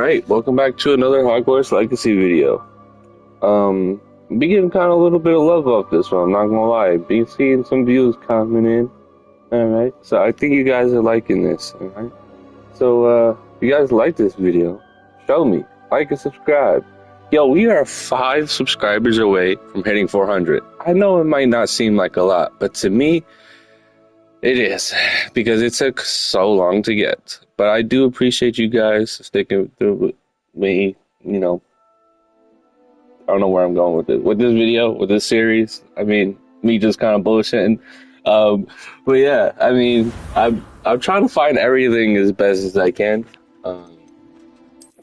Alright, welcome back to another Hogwarts Legacy video. Be getting kind of a little bit of love off this one, I'm not gonna lie. Be seeing some views coming in. Alright, so I think you guys are liking this, alright? So, if you guys like this video, show me. Like and subscribe. Yo, we are 5 subscribers away from hitting 400. I know it might not seem like a lot, but to me, it is, because it took so long to get. But I do appreciate you guys sticking through with me, you know. I don't know where I'm going with it. With this video, with this series, I mean, me just kind of bullshitting. But yeah, I mean, I'm trying to find everything as best as I can.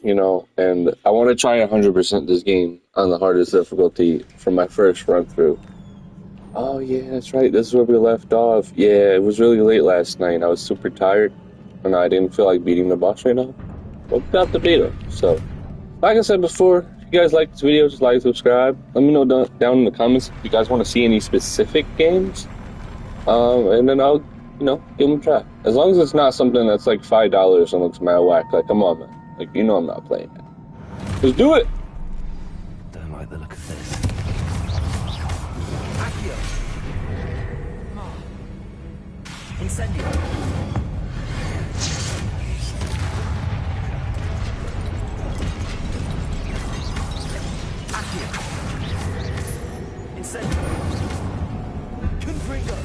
You know, and I want to try 100% this game on the hardest difficulty for my first run through. Oh yeah, that's right. This is where we left off. Yeah, it was really late last night. I was super tired, and I didn't feel like beating the boss right now. But we got to beat him. So, like I said before, if you guys like this video, just like, subscribe. Let me know down in the comments if you guys want to see any specific games. And then I'll, you know, give them a try. As long as it's not something that's like $5 and looks mad whack. Like, come on, man. Like, you know I'm not playing that. Let's do it! Don't like the look of this. Incendio. Accio. Incendio. Confringo.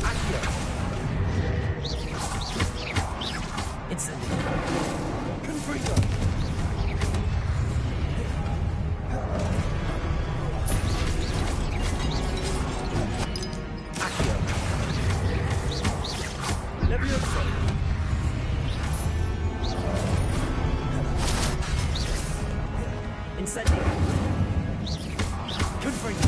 Accio. Incendio. Confringo. Incendio. Confringo. Confringo.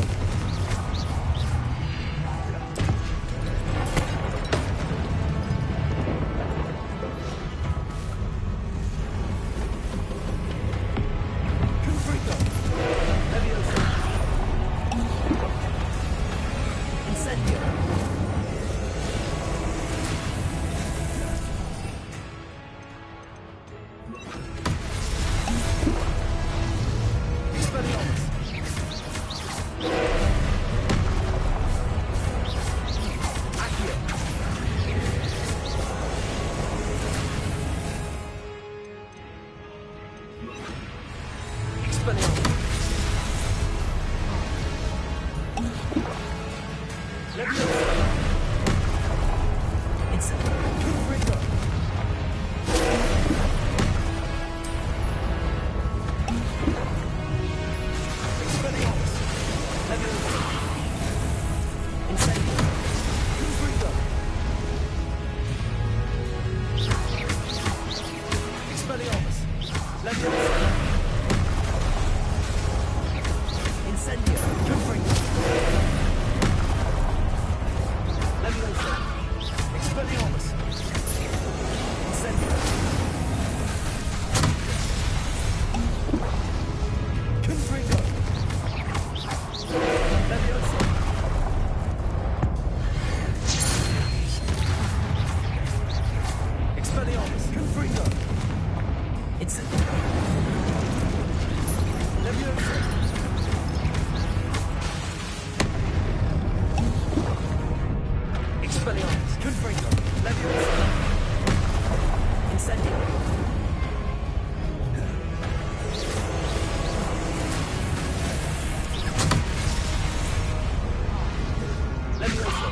Levioso.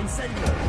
Incendio.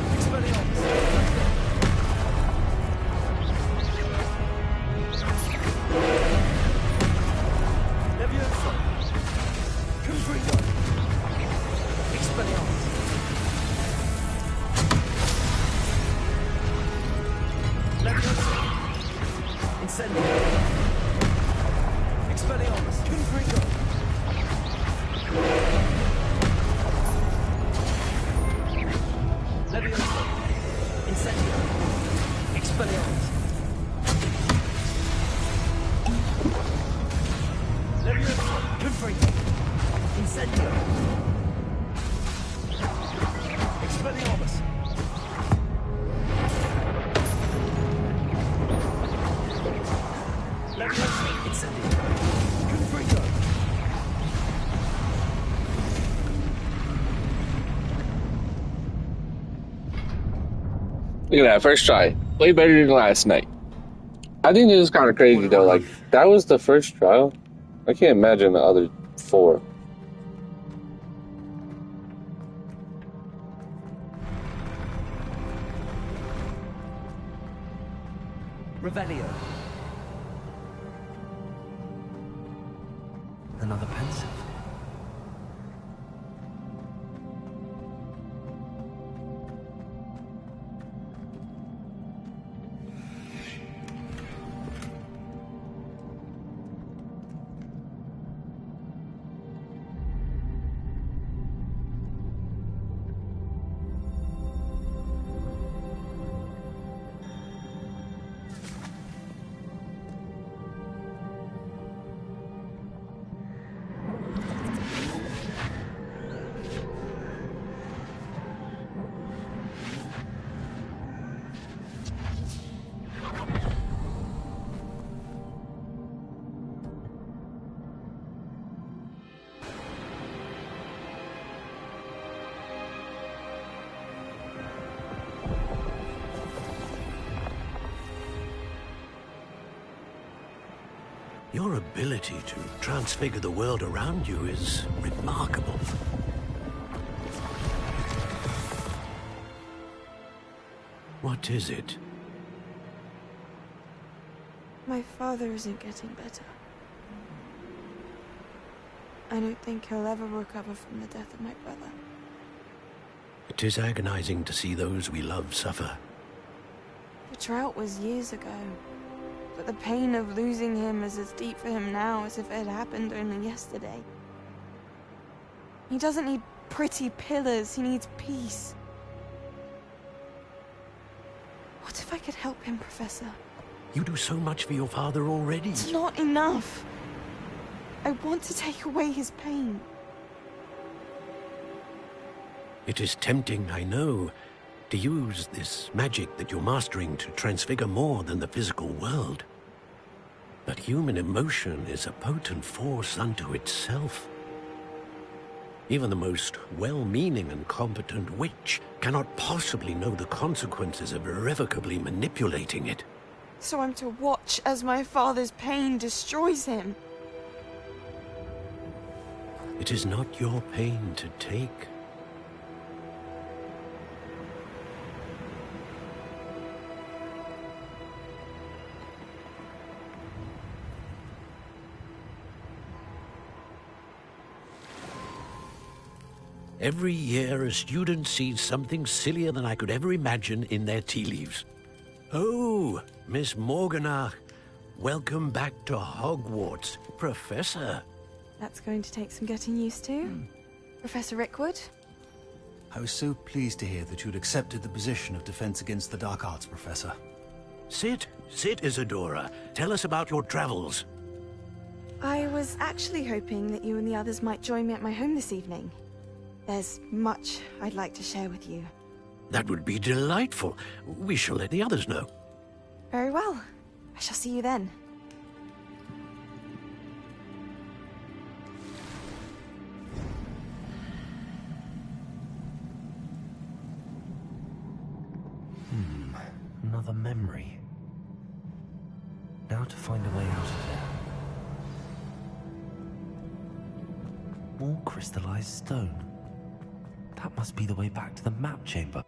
Look at that, first try. Way better than last night. I think this is kind of crazy, What a though. Like, relief. that was the first trial. I can't imagine the other 4. Revelio. Another pensive. Your ability to transfigure the world around you is remarkable. What is it? My father isn't getting better. I don't think he'll ever recover from the death of my brother. It is agonizing to see those we love suffer. The drought was years ago, but the pain of losing him is as deep for him now as if it had happened only yesterday. He doesn't need pretty pillars, he needs peace. What if I could help him, Professor? You do so much for your father already. It's not enough. I want to take away his pain. It is tempting, I know, to use this magic that you're mastering to transfigure more than the physical world. But human emotion is a potent force unto itself. Even the most well-meaning and competent witch cannot possibly know the consequences of irrevocably manipulating it. So I'm to watch as my father's pain destroys him. It is not your pain to take. Every year, a student sees something sillier than I could ever imagine in their tea leaves. Oh, Miss Morganach, welcome back to Hogwarts, Professor. That's going to take some getting used to. Professor Rickwood? I was so pleased to hear that you'd accepted the position of Defense Against the Dark Arts, Professor. Sit, Isadora. Tell us about your travels. I was actually hoping that you and the others might join me at my home this evening. There's much I'd like to share with you. That would be delightful. We shall let the others know. Very well. I shall see you then. Another memory. Now to find a way out of there. More crystallized stone. That must be the way back to the map chamber.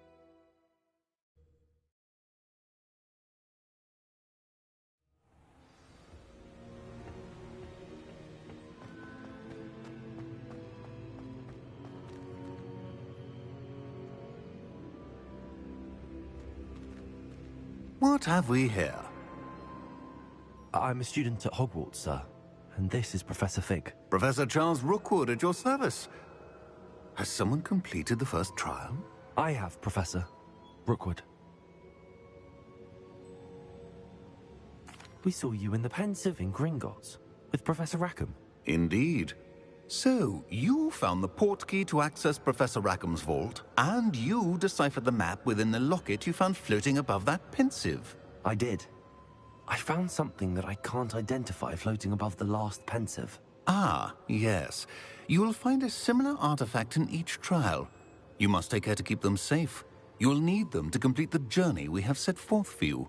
What have we here? I'm a student at Hogwarts, sir. And this is Professor Fig. Professor Charles Rookwood at your service. Has someone completed the first trial? I have, Professor Rookwood. We saw you in the Pensive in Gringotts with Professor Rackham. Indeed. So, you found the portkey to access Professor Rackham's vault, and you deciphered the map within the locket you found floating above that Pensive. I did. I found something that I can't identify floating above the last Pensive. Ah, yes. You will find a similar artifact in each trial. You must take care to keep them safe. You'll need them to complete the journey we have set forth for you.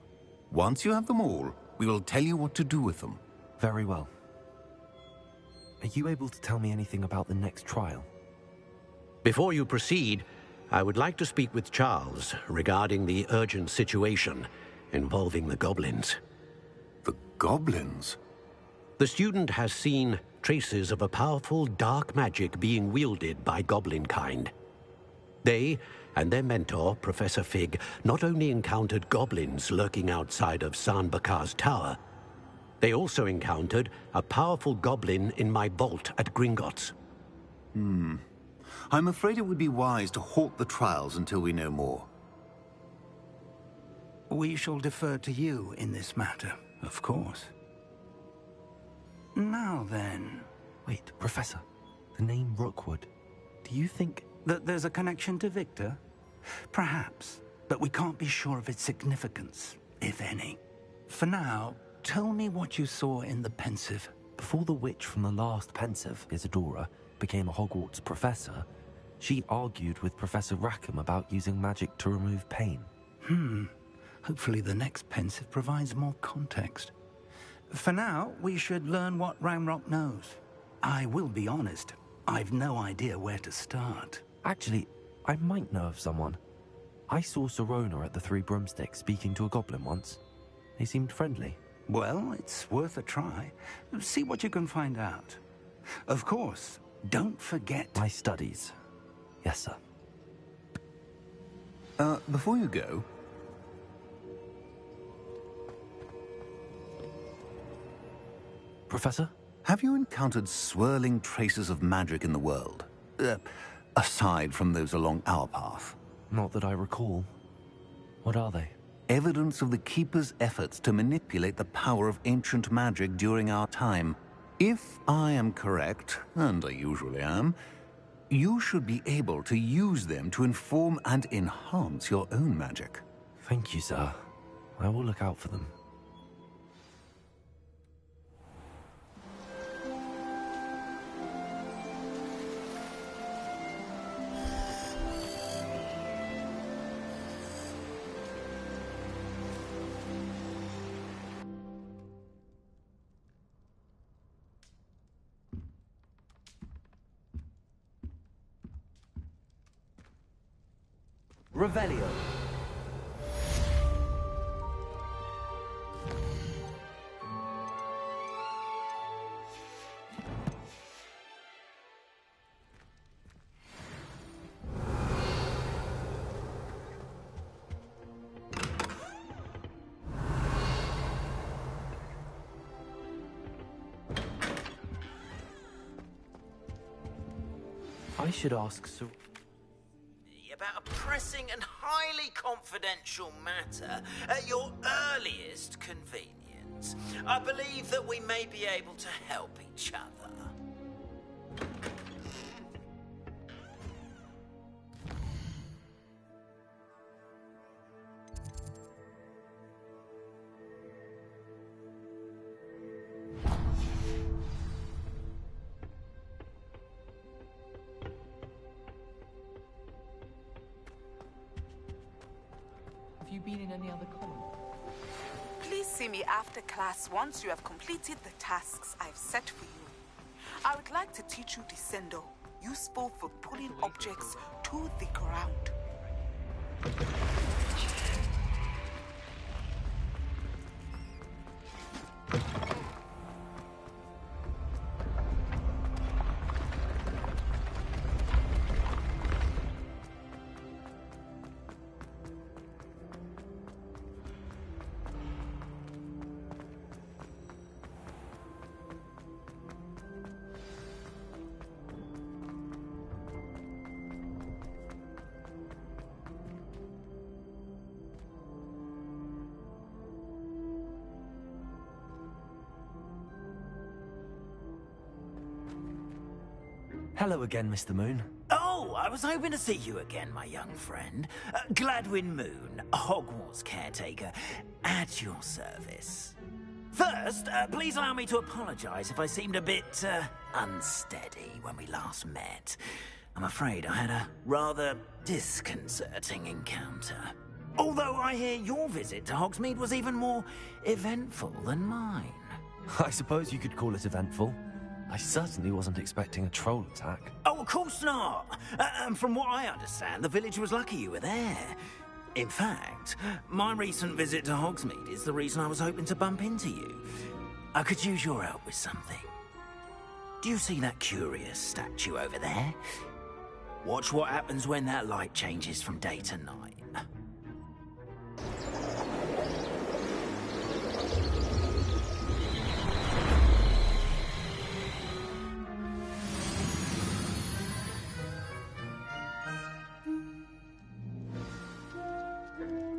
Once you have them all, we will tell you what to do with them. Very well. Are you able to tell me anything about the next trial? Before you proceed, I would like to speak with Charles regarding the urgent situation involving the goblins. The goblins? The student has seen traces of a powerful dark magic being wielded by goblin kind. They and their mentor, Professor Fig, not only encountered goblins lurking outside of San Bakar's tower, they also encountered a powerful goblin in my vault at Gringotts. I'm afraid it would be wise to halt the trials until we know more. We shall defer to you in this matter, of course. Now then... Wait, Professor. The name Rookwood. Do you think... that there's a connection to Victor? Perhaps, but we can't be sure of its significance, if any. For now, tell me what you saw in the Pensive. Before the witch from the last Pensive, Isadora, became a Hogwarts professor, she argued with Professor Rackham about using magic to remove pain. Hopefully the next Pensive provides more context. For now, we should learn what Ramrock knows. I will be honest, I've no idea where to start. Actually, I might know of someone. I saw Sirona at the Three Broomsticks speaking to a goblin once. They seemed friendly. Well, it's worth a try. See what you can find out. Of course, don't forget... My studies. Yes, sir. Before you go... Professor? Have you encountered swirling traces of magic in the world? Aside from those along our path? Not that I recall. What are they? Evidence of the Keeper's efforts to manipulate the power of ancient magic during our time. If I am correct, and I usually am, you should be able to use them to inform and enhance your own magic. Thank you, sir. I will look out for them. Revelio. I should ask Sir... about a pressing and highly confidential matter at your earliest convenience. I believe that we may be able to help each other. Have you been in any other column? Please see me after class once you have completed the tasks I've set for you. I would like to teach you Descendo, useful for pulling objects to the ground. Hello again, Mr. Moon. Oh, I was hoping to see you again, my young friend. Gladwin Moon, Hogwarts caretaker, at your service. First, please allow me to apologize if I seemed a bit, unsteady when we last met. I'm afraid I had a rather disconcerting encounter. Although I hear your visit to Hogsmeade was even more eventful than mine. I suppose you could call it eventful. I certainly wasn't expecting a troll attack. Oh, of course not. And from what I understand, the village was lucky you were there. In fact, my recent visit to Hogsmeade is the reason I was hoping to bump into you. I could use your help with something. Do you see that curious statue over there? Watch what happens when that light changes from day to night.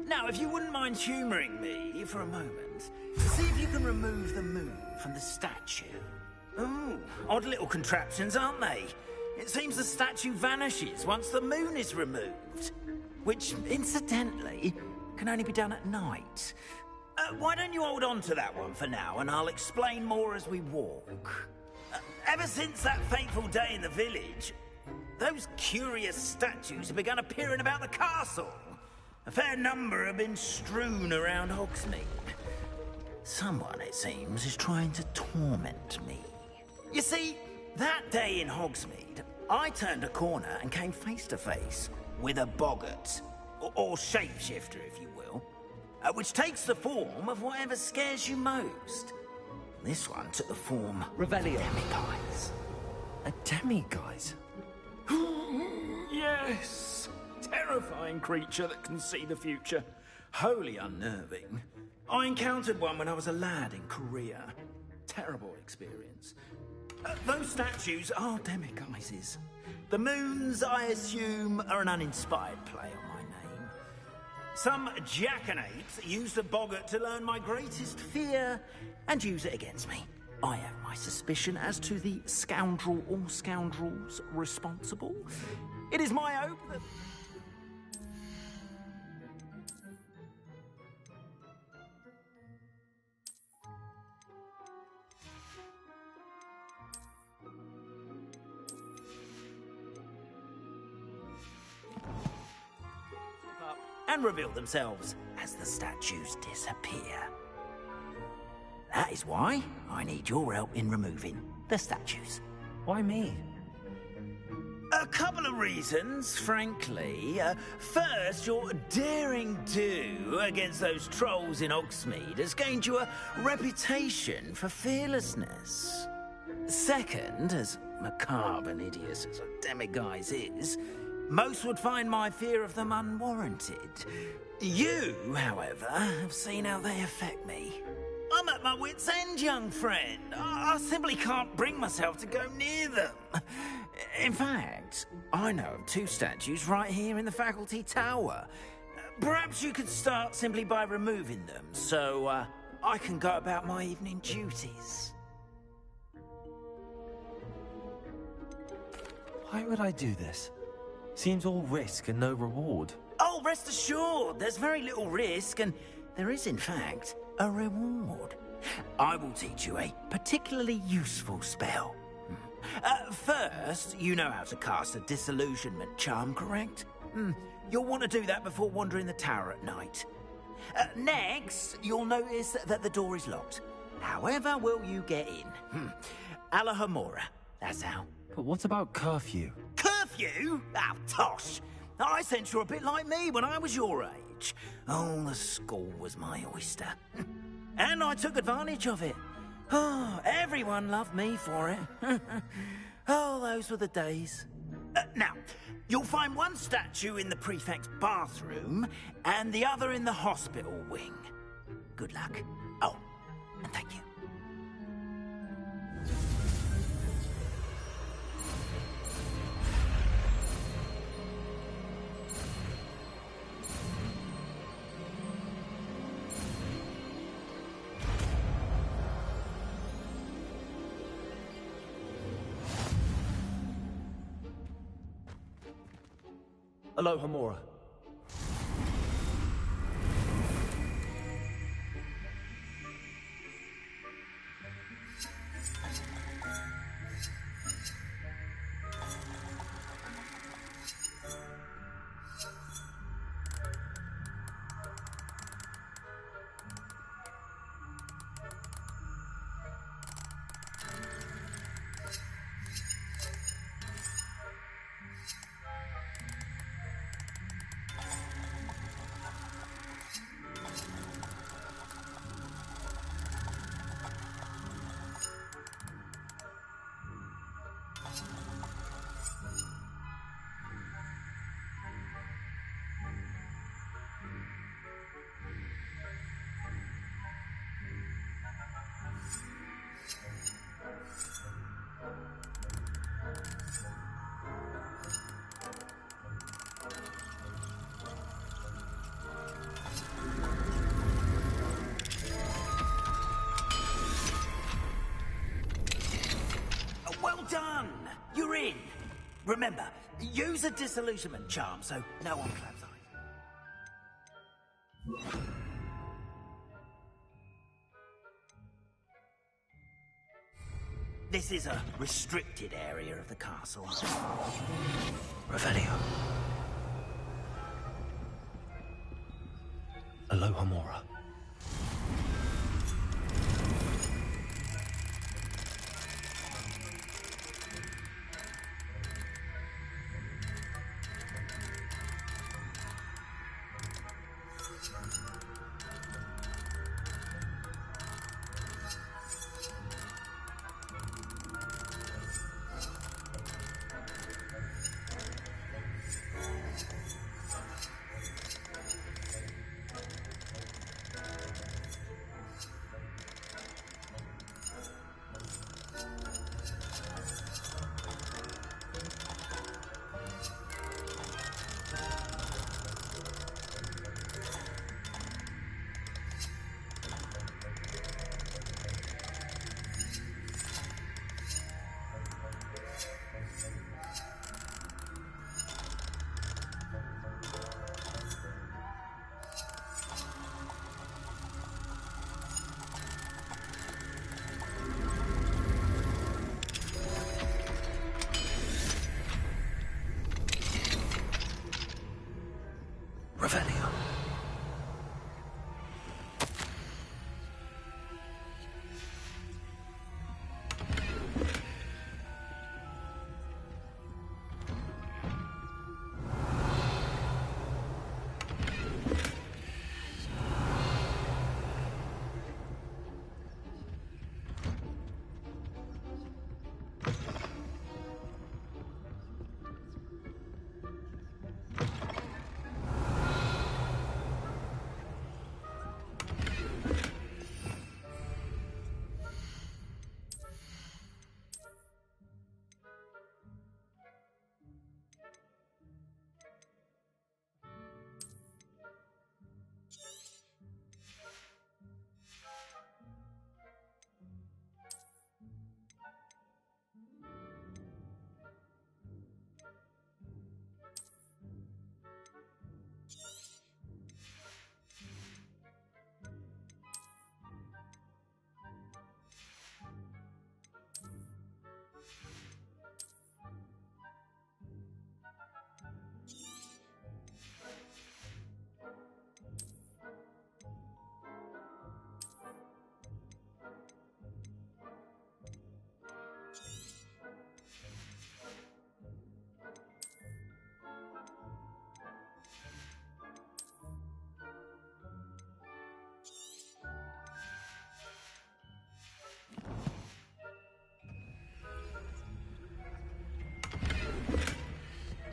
Now, if you wouldn't mind humouring me for a moment, see if you can remove the moon from the statue. Ooh, odd little contraptions, aren't they? It seems the statue vanishes once the moon is removed. Which, incidentally, can only be done at night. Why don't you hold on to that one for now, and I'll explain more as we walk. Ever since that fateful day in the village, those curious statues have begun appearing about the castle. A fair number have been strewn around Hogsmeade. Someone, it seems, is trying to torment me. You see, that day in Hogsmeade, I turned a corner and came face to face with a boggart, or shapeshifter, if you will, which takes the form of whatever scares you most. This one took the form Revelio. Demiguise. A demiguise? Yes! Terrifying creature that can see the future. Wholly unnerving. I encountered one when I was a lad in Korea. Terrible experience. Those statues are demiguises. The moons, I assume, are an uninspired play on my name. Some jackanapes used the boggart to learn my greatest fear and use it against me. I have my suspicion as to the scoundrel or scoundrels responsible. It is my hope that... and reveal themselves as the statues disappear. That is why I need your help in removing the statues. Why me? A couple of reasons, frankly. First, your daring do against those trolls in Hogsmeade has gained you a reputation for fearlessness. Second, as macabre and hideous as a demiguise is, most would find my fear of them unwarranted. You, however, have seen how they affect me. I'm at my wit's end, young friend. I simply can't bring myself to go near them. In fact, I know of two statues right here in the faculty tower. Perhaps you could start simply by removing them, so I can go about my evening duties. Why would I do this? Seems all risk and no reward. Oh, rest assured, there's very little risk, and there is, in fact, a reward. I will teach you a particularly useful spell. First, you know how to cast a disillusionment charm, correct? You'll want to do that before wandering the tower at night. Next, you'll notice that the door is locked. However will you get in? Alahomora, that's how. But what about curfew? Curfew? Oh, tosh. I sense you're a bit like me when I was your age. Oh, the school was my oyster. And I took advantage of it. Oh, everyone loved me for it. Oh, those were the days. Now, you'll find one statue in the prefect's bathroom and the other in the hospital wing. Good luck. Oh, and thank you. Alohomora. Remember, use a disillusionment charm so no one claps eyes. This is a restricted area of the castle. Revelio. Aloha Mora. Revelio.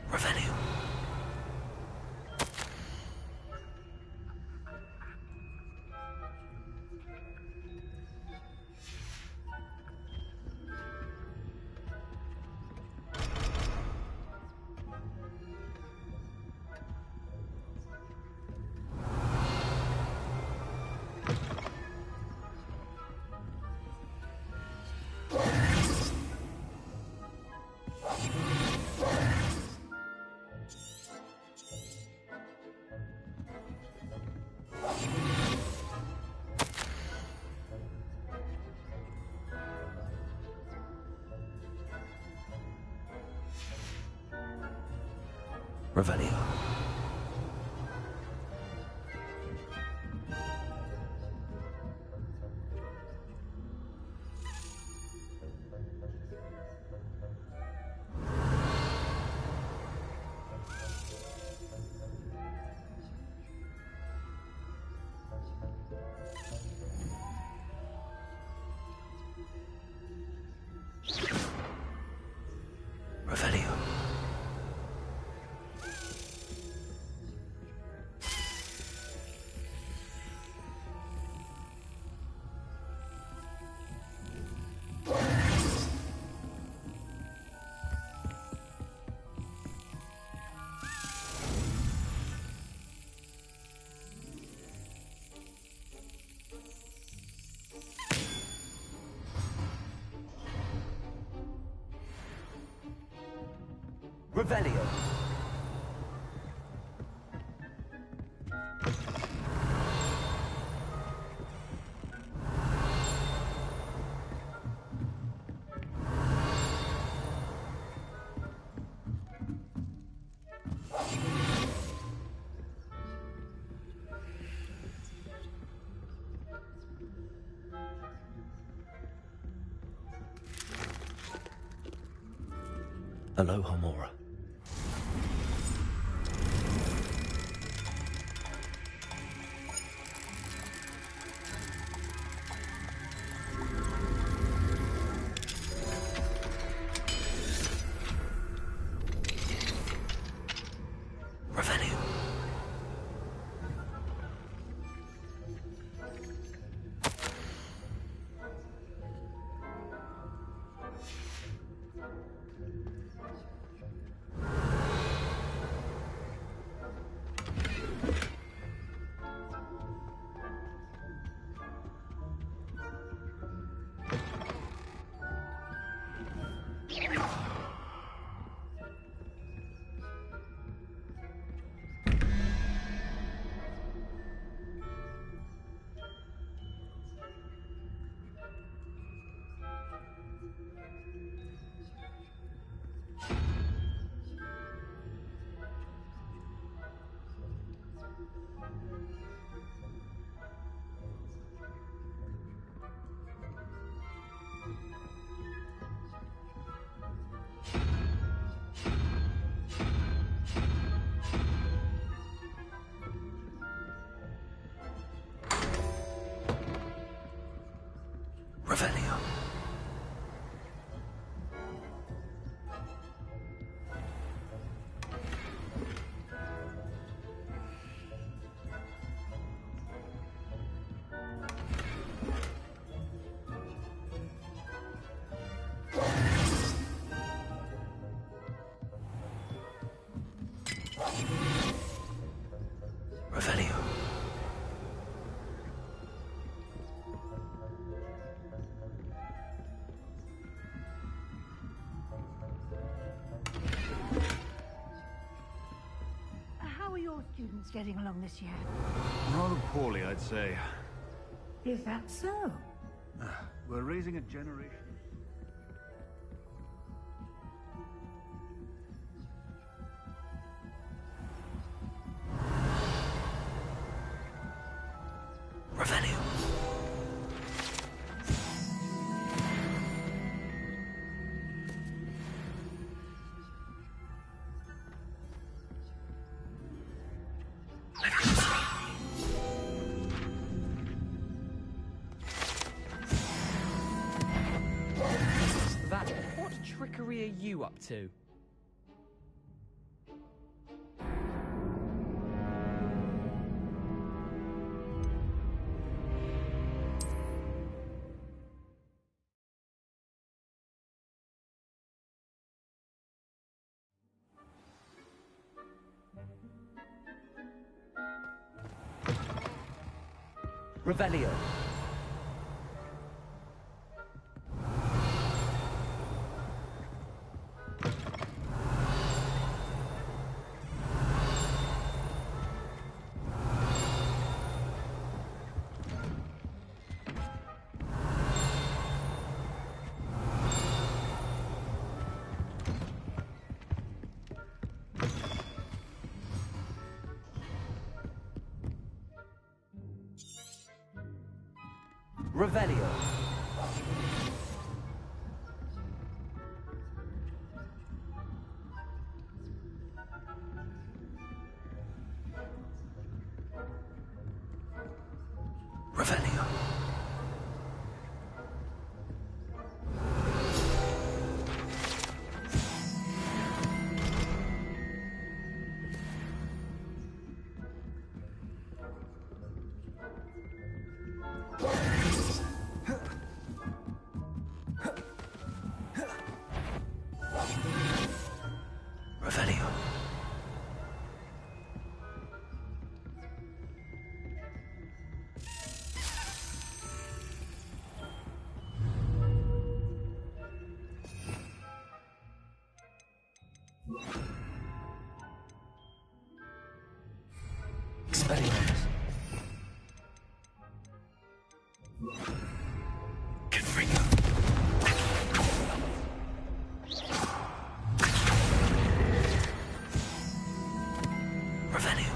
Revelio. Revelio. Revelio. Revelio. Aloha, Mora. Revelio. Revelio. Revelio. How are your students getting along this year? Rather poorly, I'd say. Is that so? We're raising a generation. Revelio. That, what trickery are you up to? Revelio. Revelio. Revelio. Expelliarmus. Confringo. Revelio.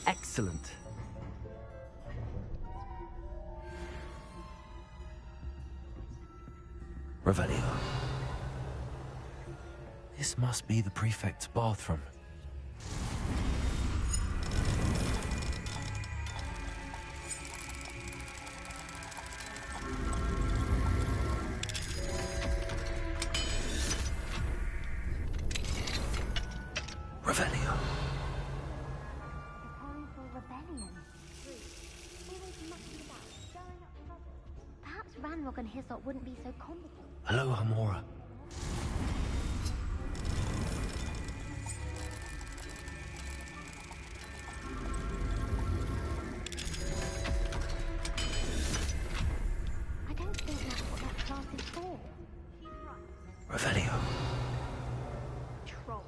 Excellent. Revelio. This must be the prefect's bathroom. Revelio. Perhaps Ranrock and Hyssop wouldn't be so competent. Hello, Hamora. I don't think that's what that class is for. Revelio. Troll.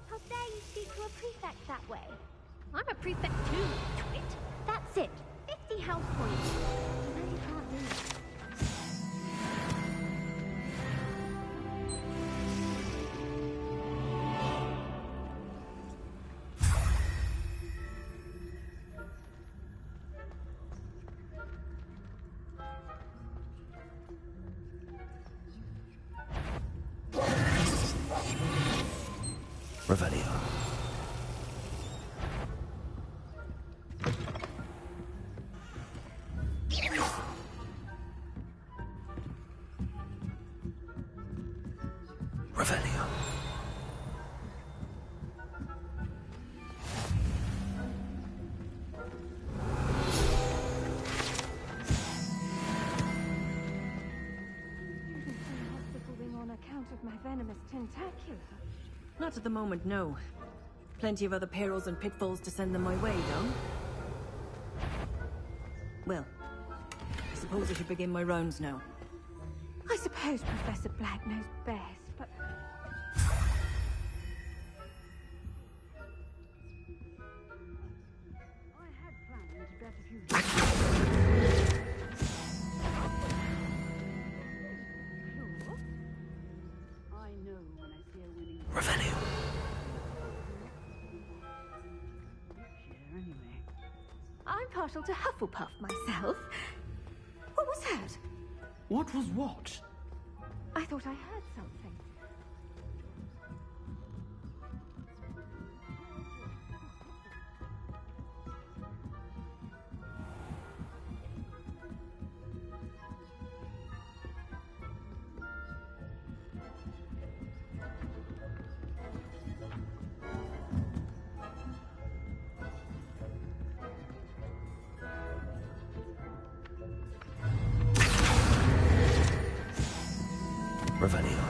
How dare you speak to a prefect that way? I'm a prefect too, twit. That's it. 50 house points. You know you can't do it. Revelio. Revelio. On account of my venomous tentacula. Not at the moment, no. Plenty of other perils and pitfalls to send them my way, though. Well, I suppose I should begin my rounds now. I suppose Professor Black knows best, but... I had planned to get a few... I know when I see a winning... Revelio. Anyway. I'm partial to Hufflepuff myself. What was that? What was what? I thought I heard something. Revelio.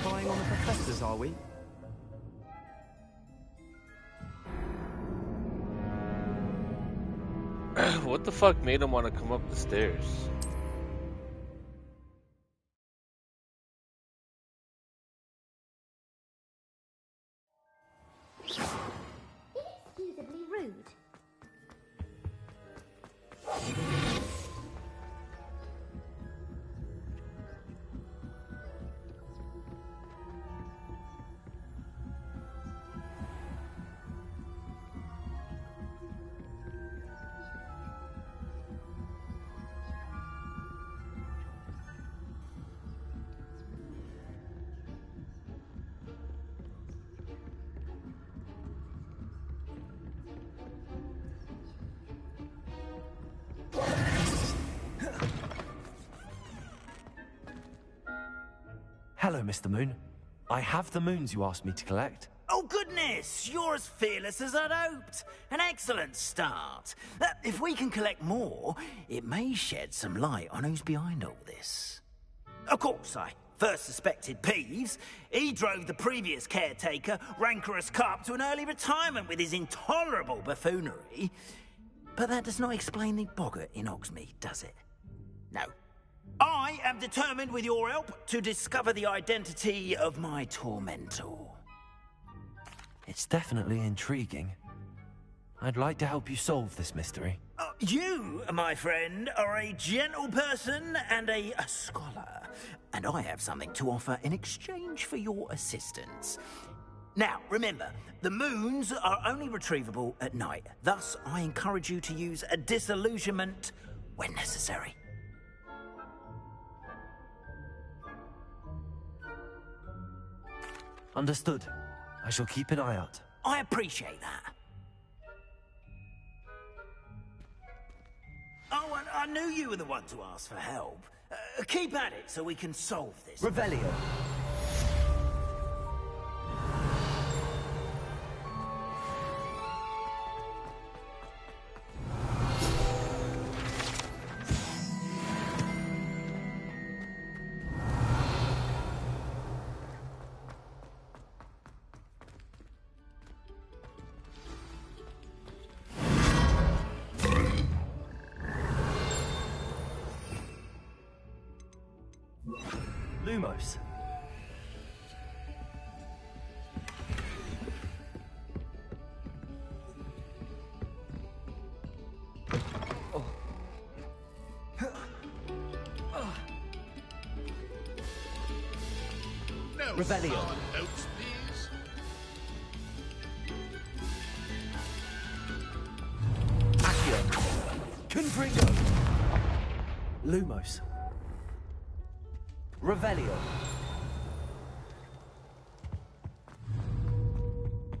Spying on the professors, are we? What the fuck made him want to come up the stairs? Inexcusably rude. Hello, Mr. Moon. I have the moons you asked me to collect. Oh, goodness! You're as fearless as I'd hoped. An excellent start. If we can collect more, it may shed some light on who's behind all this. Of course, I first suspected Peeves. He drove the previous caretaker, Rancorous Carp, to an early retirement with his intolerable buffoonery. But that does not explain the boggart in Hogsmeade, does it? No. I am determined, with your help, to discover the identity of my tormentor. It's definitely intriguing. I'd like to help you solve this mystery. You, my friend, are a gentle person and a scholar, and I have something to offer in exchange for your assistance. Now, remember, the moons are only retrievable at night. Thus, I encourage you to use a disillusionment when necessary. Understood. I shall keep an eye out. I appreciate that. Oh, and I knew you were the one to ask for help. Keep at it so we can solve this. Revelio. Lumos. No Revelio. notes, please. Accio. Confringo. Lumos. Revelio.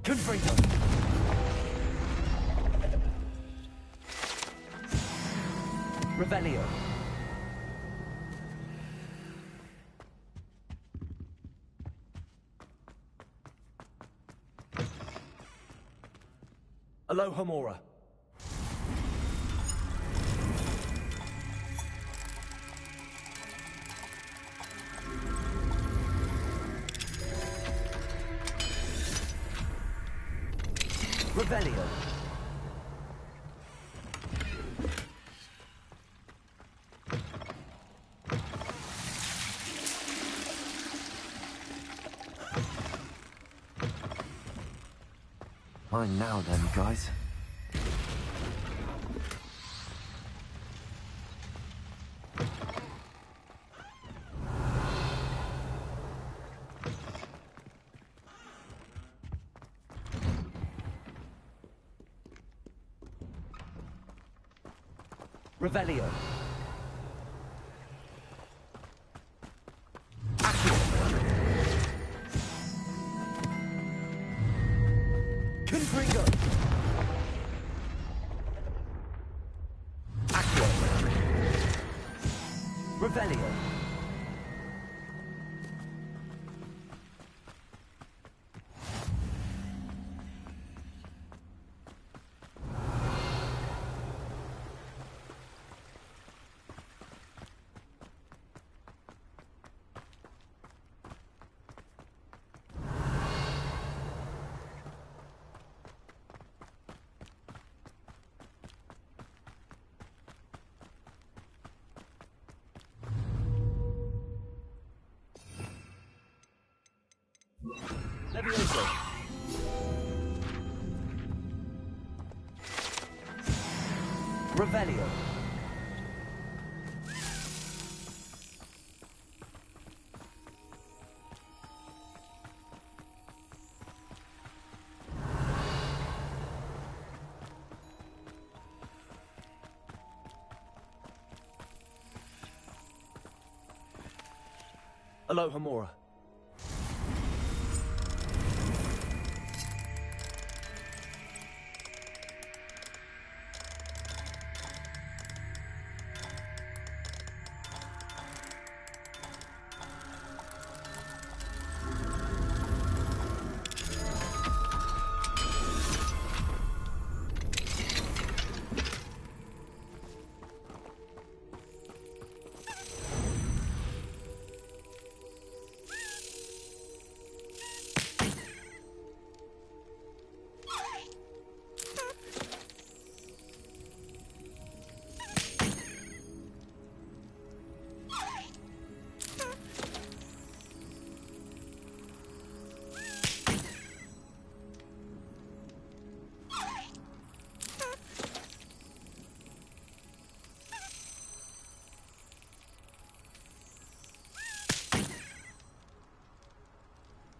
Confringo. Revelio. Alohomora. Revelio. Mine now then, guys. Revelio. Accio. Confringo. Accio. Revelio. Levioso. Revelio. Alohomora.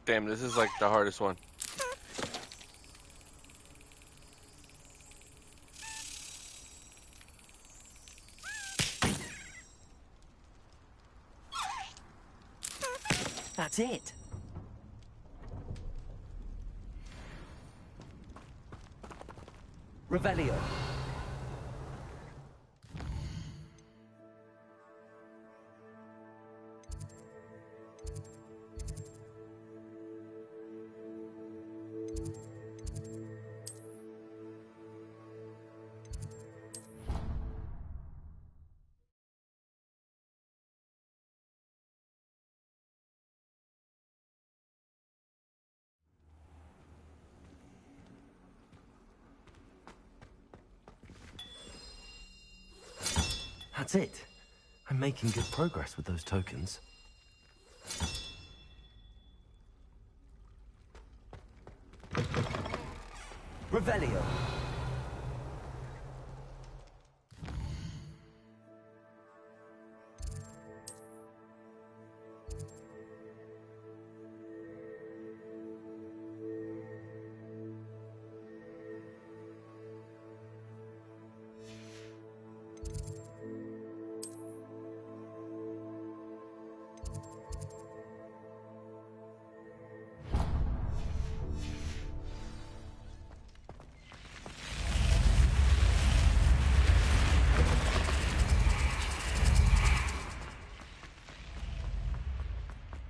Damn, this is like the hardest one. That's it. Revelio. That's it. I'm making good progress with those tokens. Revelio.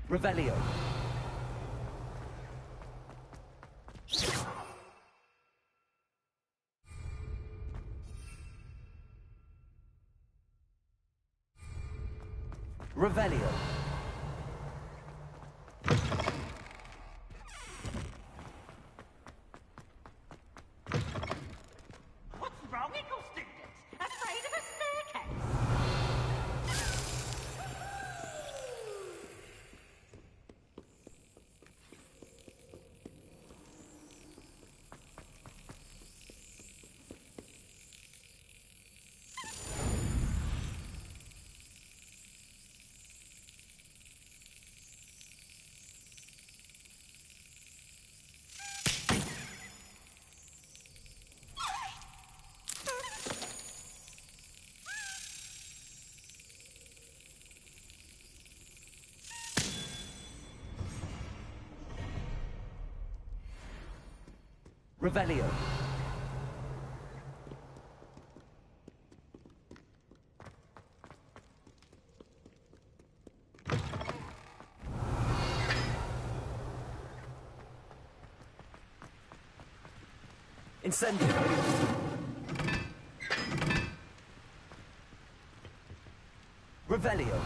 Revelio. Revelio. What's wrong, Eagle students? Afraid of a staircase? Revelio. Incendio. Revelio.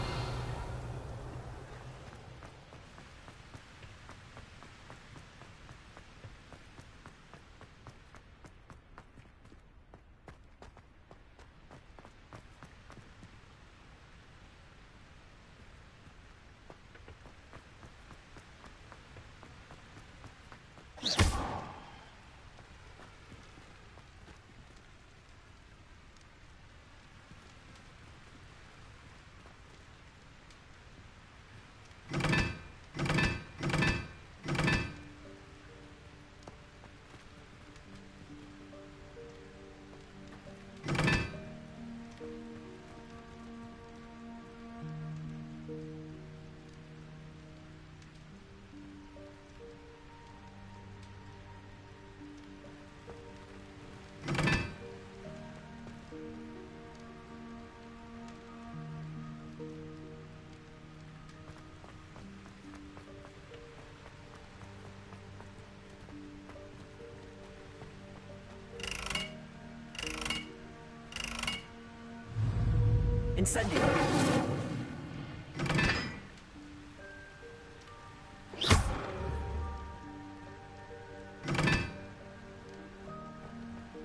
Incendio.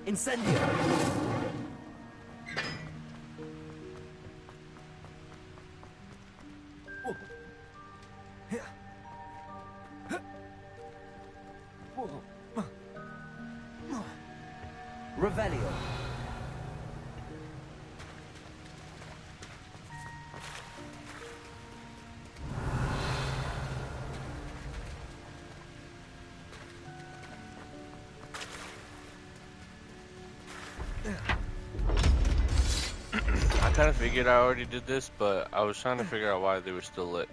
Incendio. Revelio. kind of figured I already did this, but I was trying to figure out why they were still lit.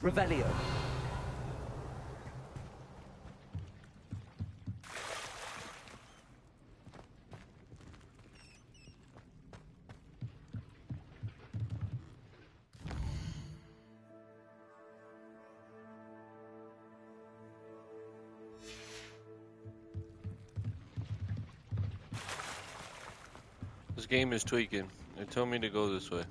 Revelio. This game is tweaking. It told me to go this way.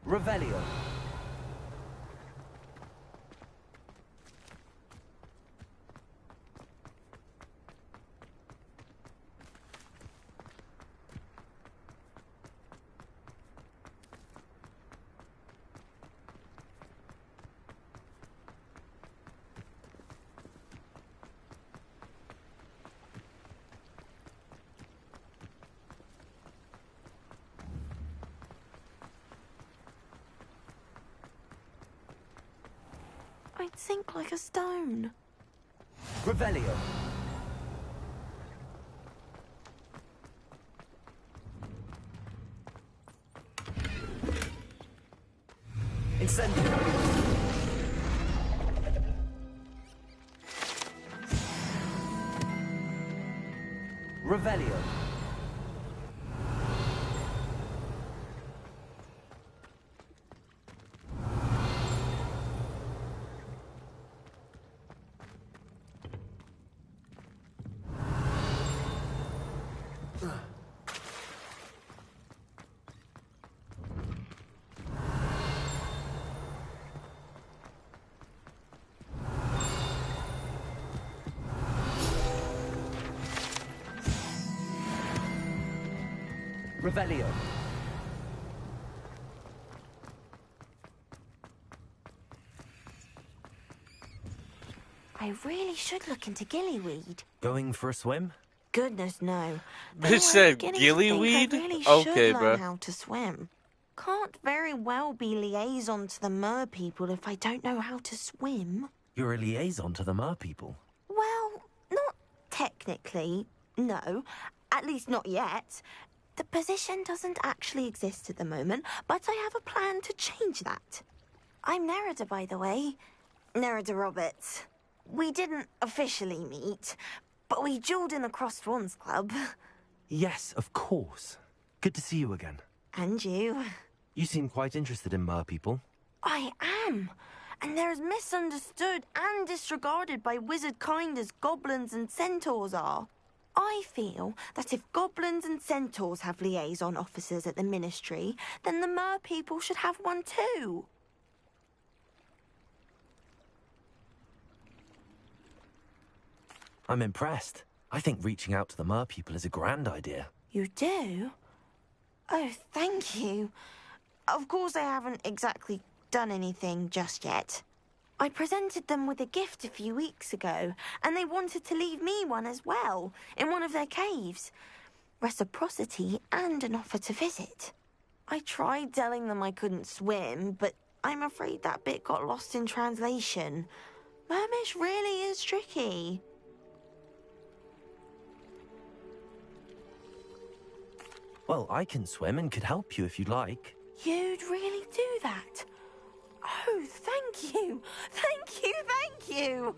Revelio. I'd sink like a stone. Revelio. Incendio. Revelio. Revelio. I really should look into gillyweed. Going for a swim? Goodness, no. Bitch said gillyweed? I really Okay, should bro. learn how to swim. Can't very well be liaison to the mer people if I don't know how to swim. You're a liaison to the mer people. Well, not technically, no. At least not yet. The position doesn't actually exist at the moment, but I have a plan to change that. I'm Nerida, by the way. Nerida Roberts. We didn't officially meet, but we duelled in the Crossed Swans Club. Yes, of course. Good to see you again. And you. You seem quite interested in mer people. I am. And they're as misunderstood and disregarded by wizard kind as goblins and centaurs are. I feel that if goblins and centaurs have liaison officers at the Ministry, then the mer people should have one too. I'm impressed. I think reaching out to the mer people is a grand idea. You do? Oh, thank you. Of course I haven't exactly done anything just yet. I presented them with a gift a few weeks ago, and they wanted to leave me one as well, in one of their caves. Reciprocity and an offer to visit. I tried telling them I couldn't swim, but I'm afraid that bit got lost in translation. Mermish really is tricky. Well, I can swim and could help you if you'd like. You'd really do that? Oh, thank you! Thank you, thank you!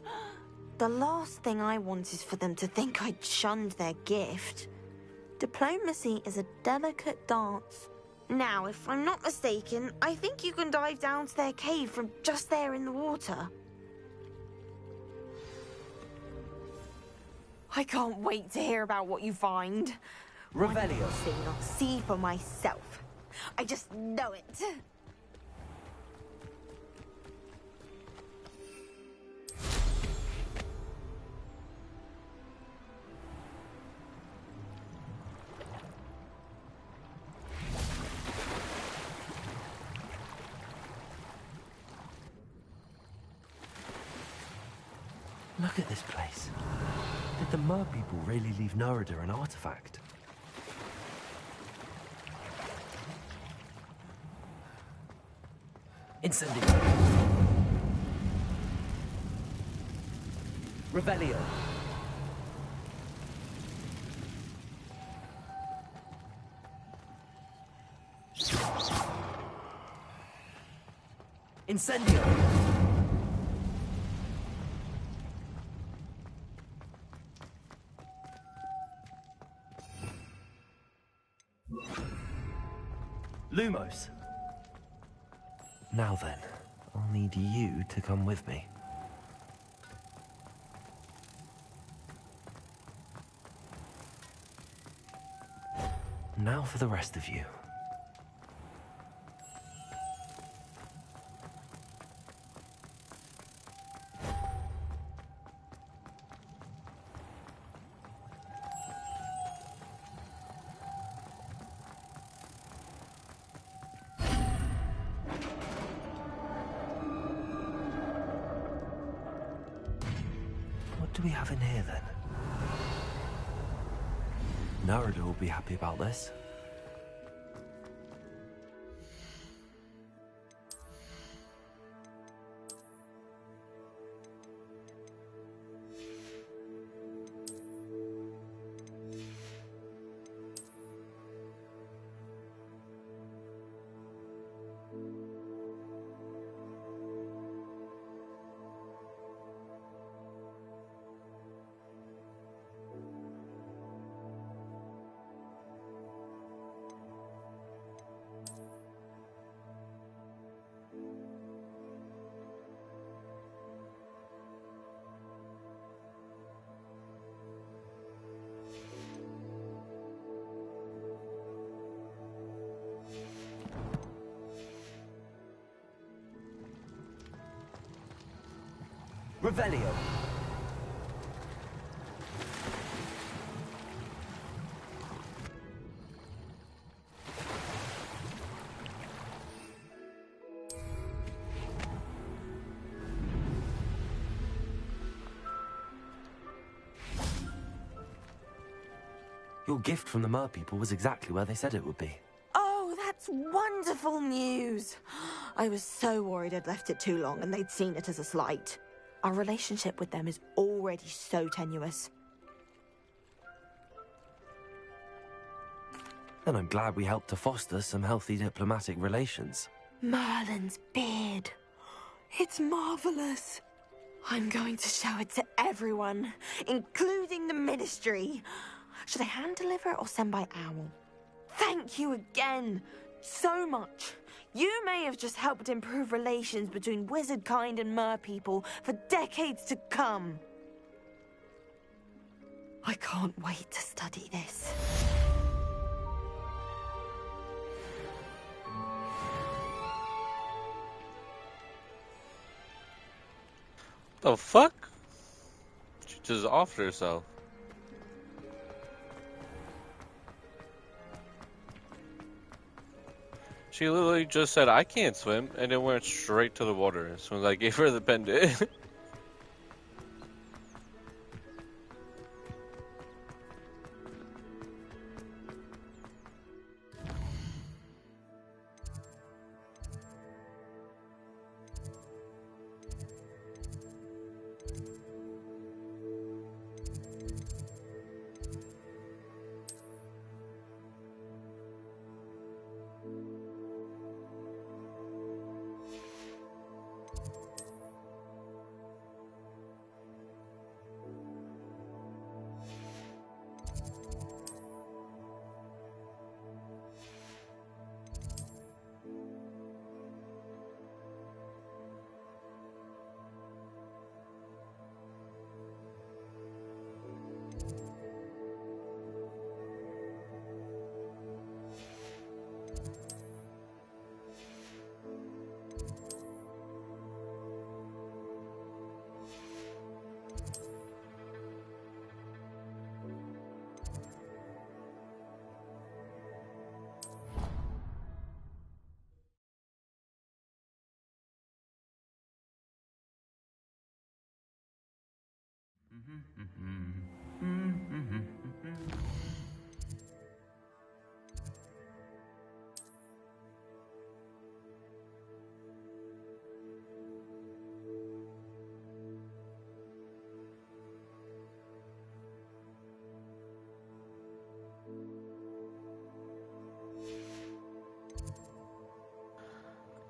The last thing I want is for them to think I'd shunned their gift. Diplomacy is a delicate dance. Now, if I'm not mistaken, I think you can dive down to their cave from just there in the water. I can't wait to hear about what you find. Revelio. I'll see for myself. I just know it. Look at this place. Did the Mer people really leave Nerida an artifact? Incendio. Revelio. Incendio. Lumos. Now then, I'll need you to come with me. Now for the rest of you. What do we have in here then? Nerida will be happy about this. Revelio. Your gift from the Mer people was exactly where they said it would be. Oh, that's wonderful news. I was so worried I'd left it too long and they'd seen it as a slight. Our relationship with them is already so tenuous. Then I'm glad we helped to foster some healthy diplomatic relations. Merlin's beard. It's marvelous. I'm going to show it to everyone, including the Ministry. Should I hand deliver or send by owl? Thank you again so much. You may have just helped improve relations between wizard kind and mer people for decades to come. I can't wait to study this. The fuck? She just offed herself. She literally just said, I can't swim, and then went straight to the water as soon as I gave her the pendant.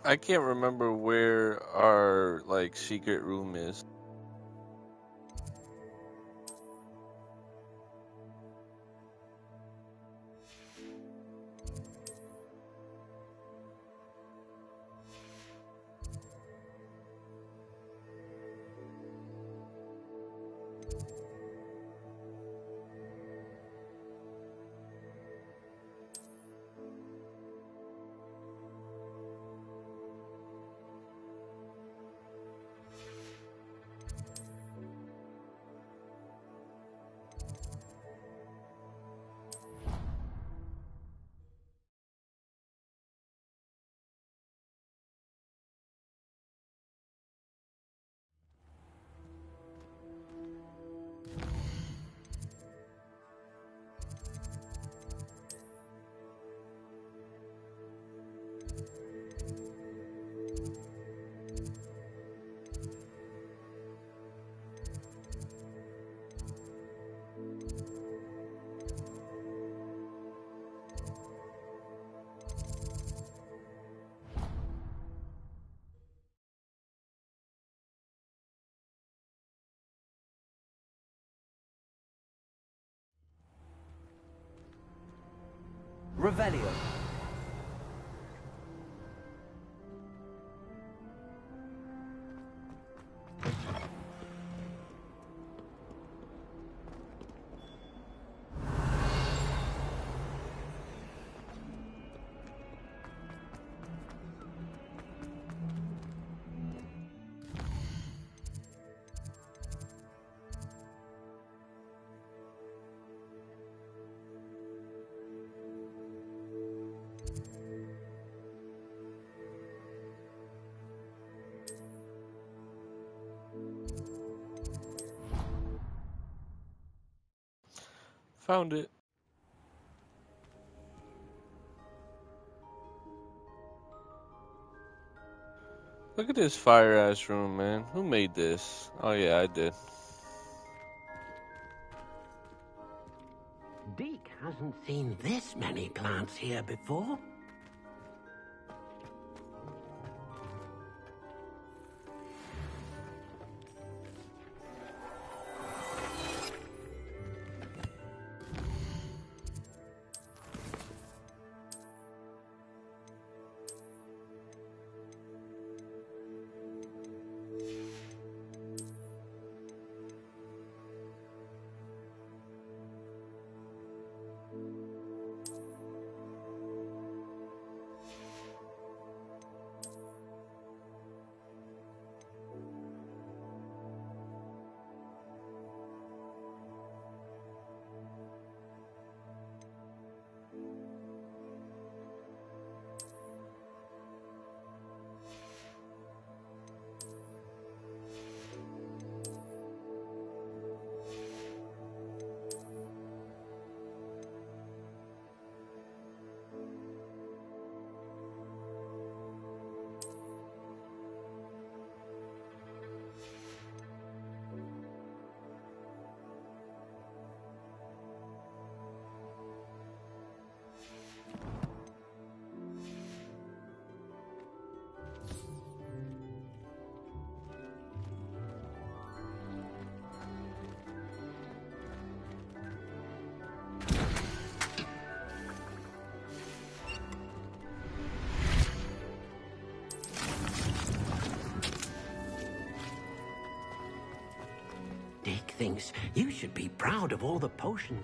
I can't remember where our like secret room is. Revelio. Found it. Look at this fire ass room, man. Who made this? Oh yeah, I did. Deke hasn't seen this many plants here before. Deke thinks you should be proud of all the potions.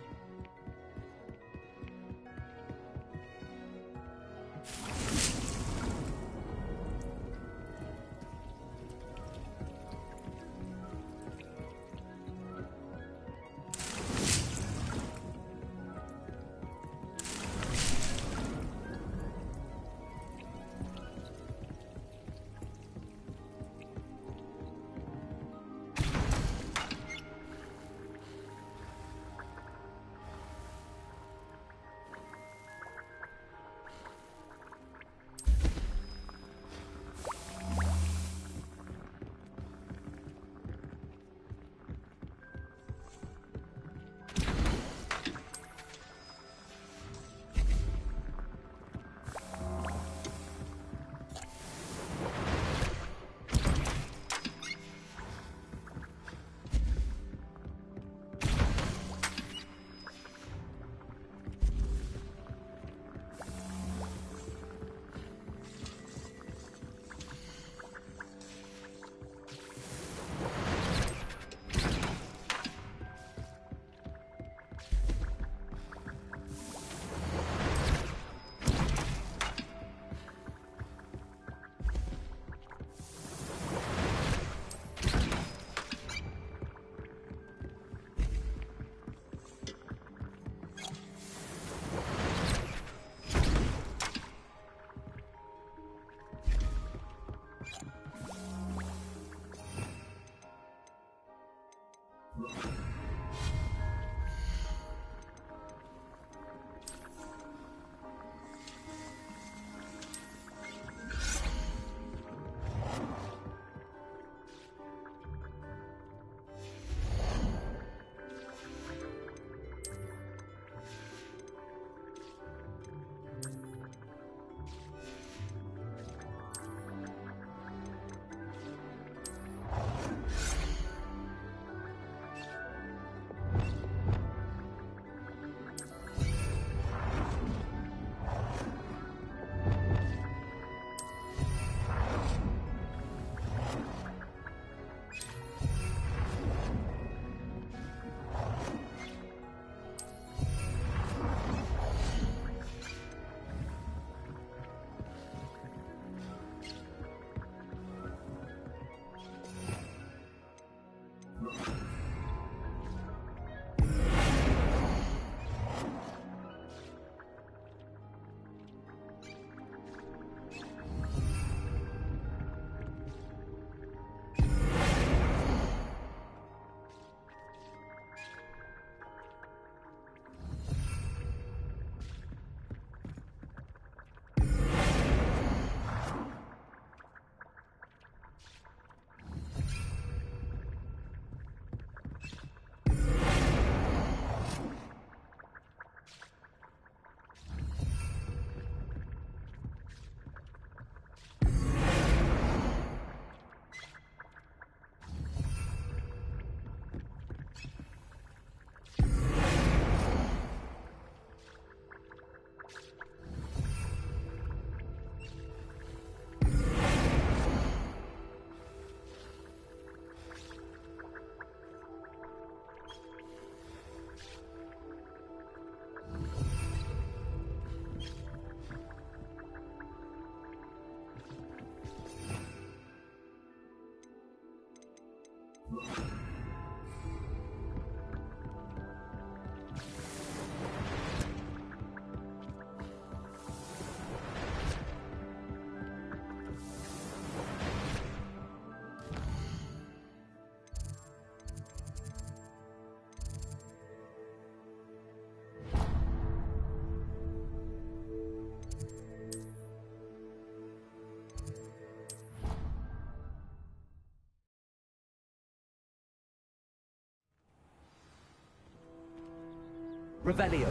Revelio.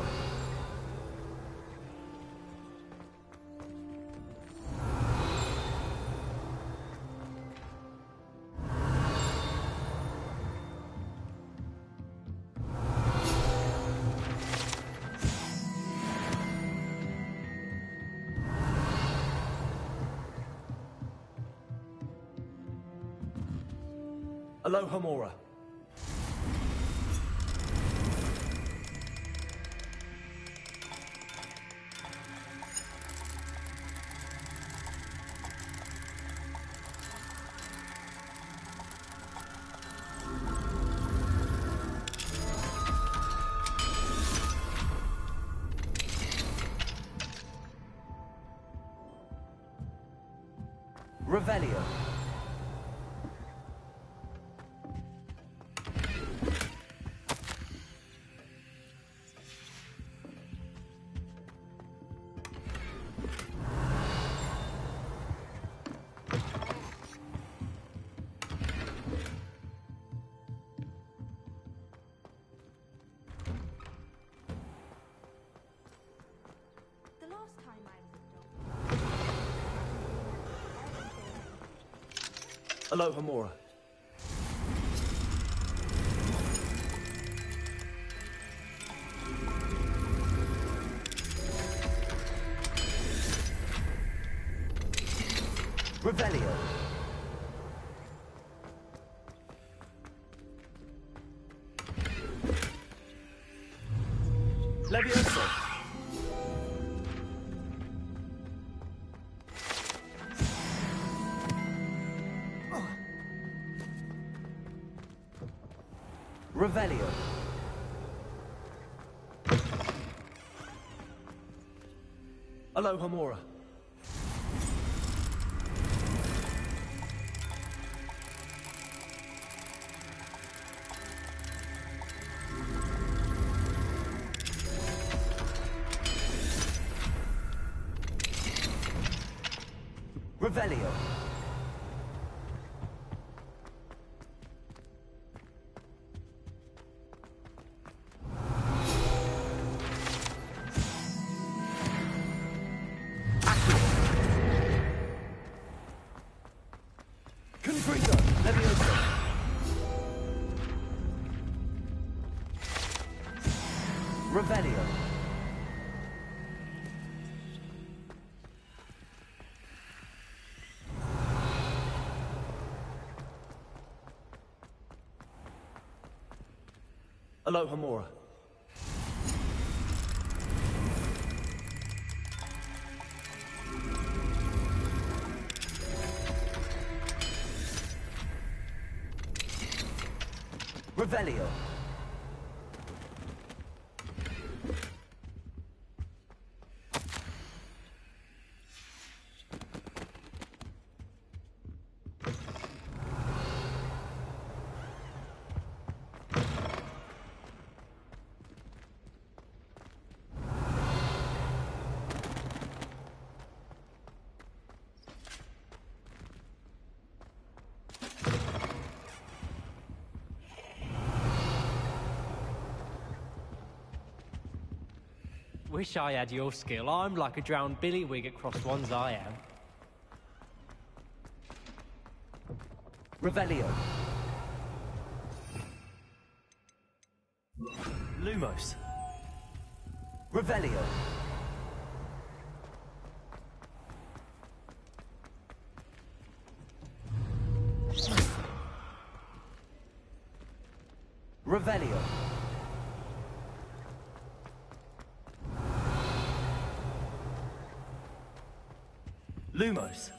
Alohomora. Revelio. The last time I was Alohomora. Revelio. Levioso. Revelio. Alohomora. Revelio. Confringo. Levioso. Revelio. Alohomora. Revelio. Wish I had your skill. I'm like a drowned billywig at cross ones, I am. Revelio. Lumos. Revelio. Revelio. Lumos.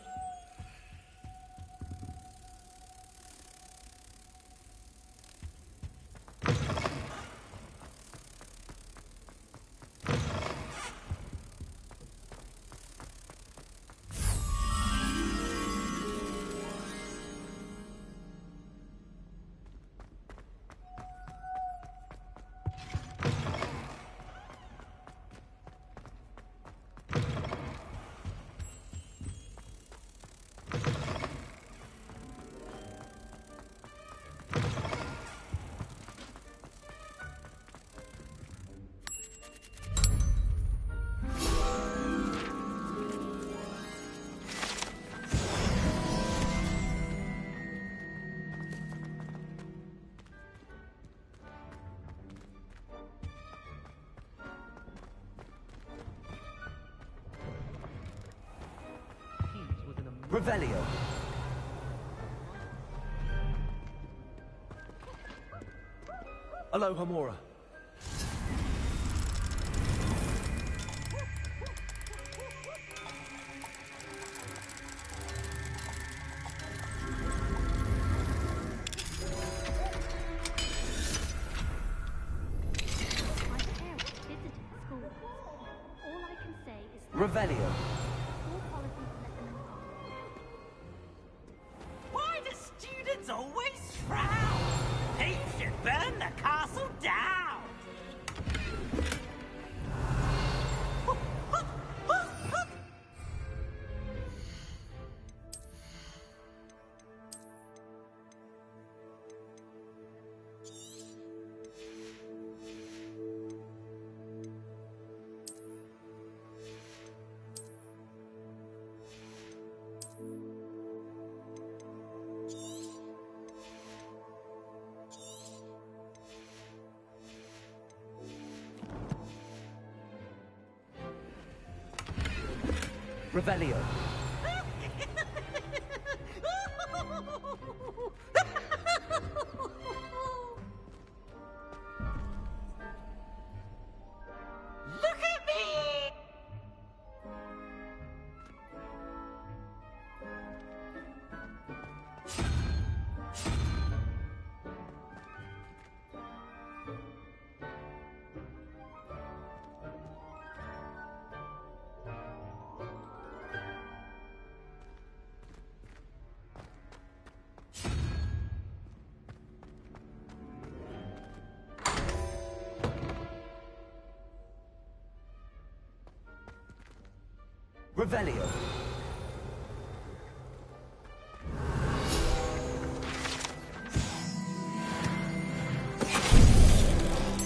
Revelio. Alohomora. Revelio. Why do students always frown? They should burn the castle down! Revelio. Look at me! Revelio.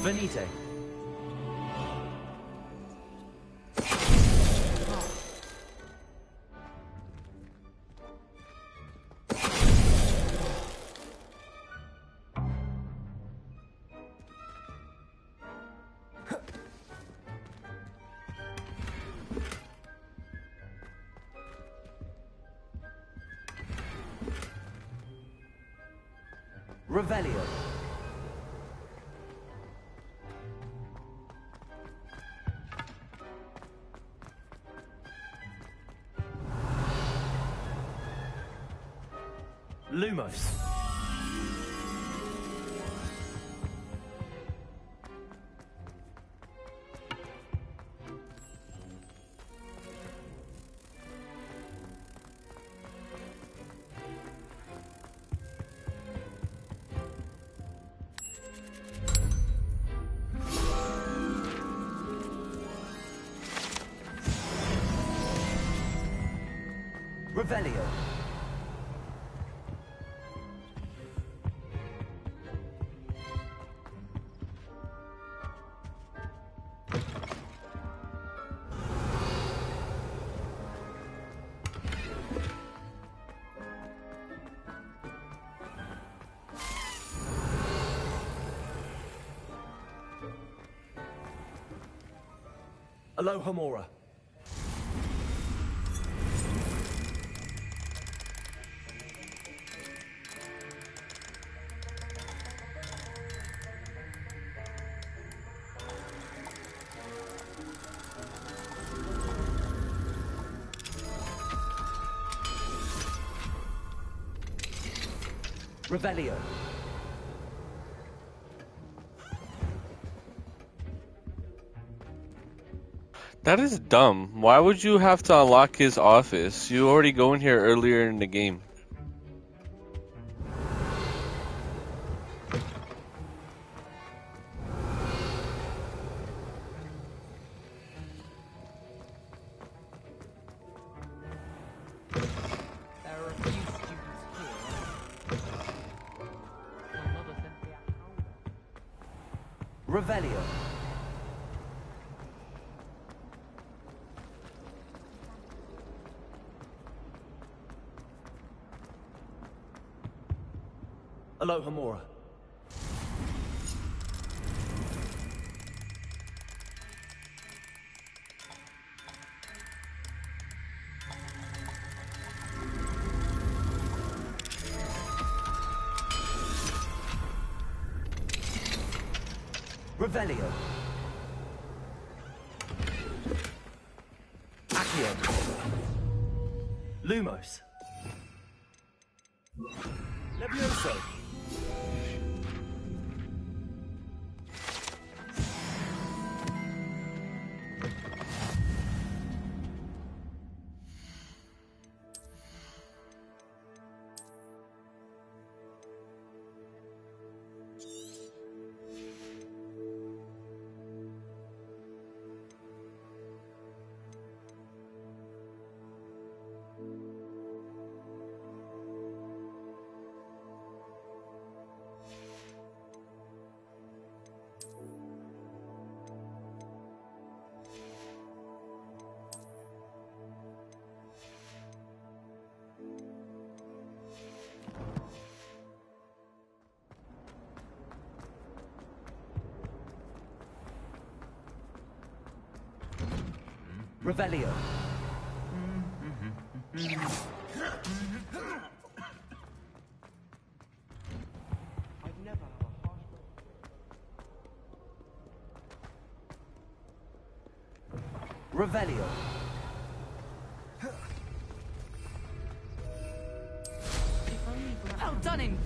Venite. Revelio. Lumos. Revelio. Alohomora. Revelio. That is dumb. Why would you have to unlock his office? You already go in here earlier in the game. There are a few students here. My mother sent me a Revelio. Alohomora. Revelio. Accio. Lumos. Levioso. Revelio. I've never had a harsh Revelio. Well done indeed.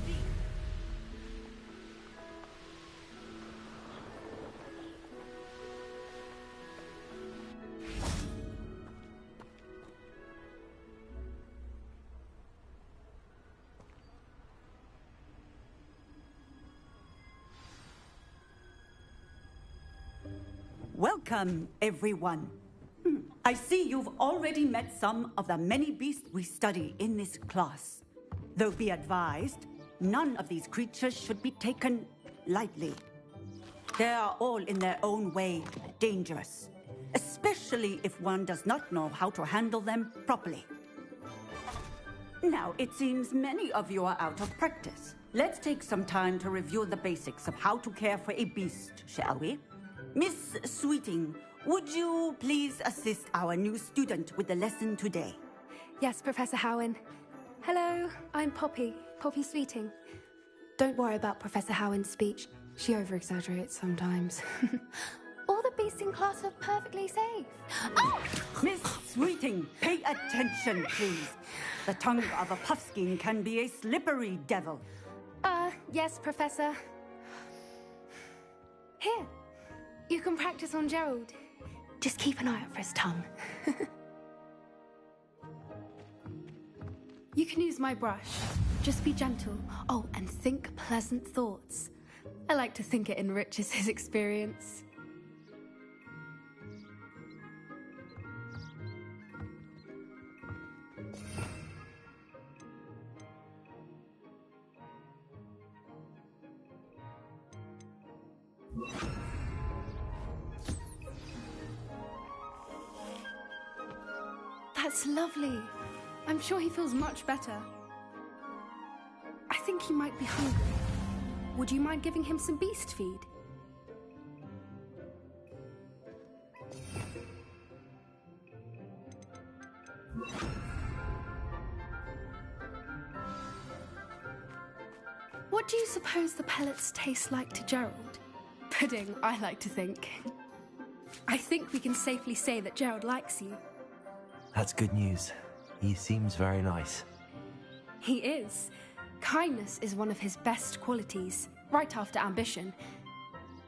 Welcome, everyone. I see you've already met some of the many beasts we study in this class. Though be advised, none of these creatures should be taken lightly. They are all in their own way dangerous, especially if one does not know how to handle them properly. Now, it seems many of you are out of practice. Let's take some time to review the basics of how to care for a beast, shall we? Miss Sweeting, would you please assist our new student with the lesson today? Yes, Professor Howen. Hello, I'm Poppy Sweeting. Don't worry about Professor Howen's speech. She over-exaggerates sometimes. All the beasts in class are perfectly safe. Oh! Miss Sweeting, pay attention, please. The tongue of a puffskein can be a slippery devil. Yes, Professor. Here, you can practice on Gerald. Just keep an eye out for his tongue. You can use my brush. Just be gentle. Oh, and think pleasant thoughts. I like to think it enriches his experience. That's lovely. I'm sure he feels much better. I think he might be hungry. Would you mind giving him some beast feed? What do you suppose the pellets taste like to Gerald? Pudding, I like to think. I think we can safely say that Gerald likes you. That's good news. He seems very nice. He is. Kindness is one of his best qualities, right after ambition.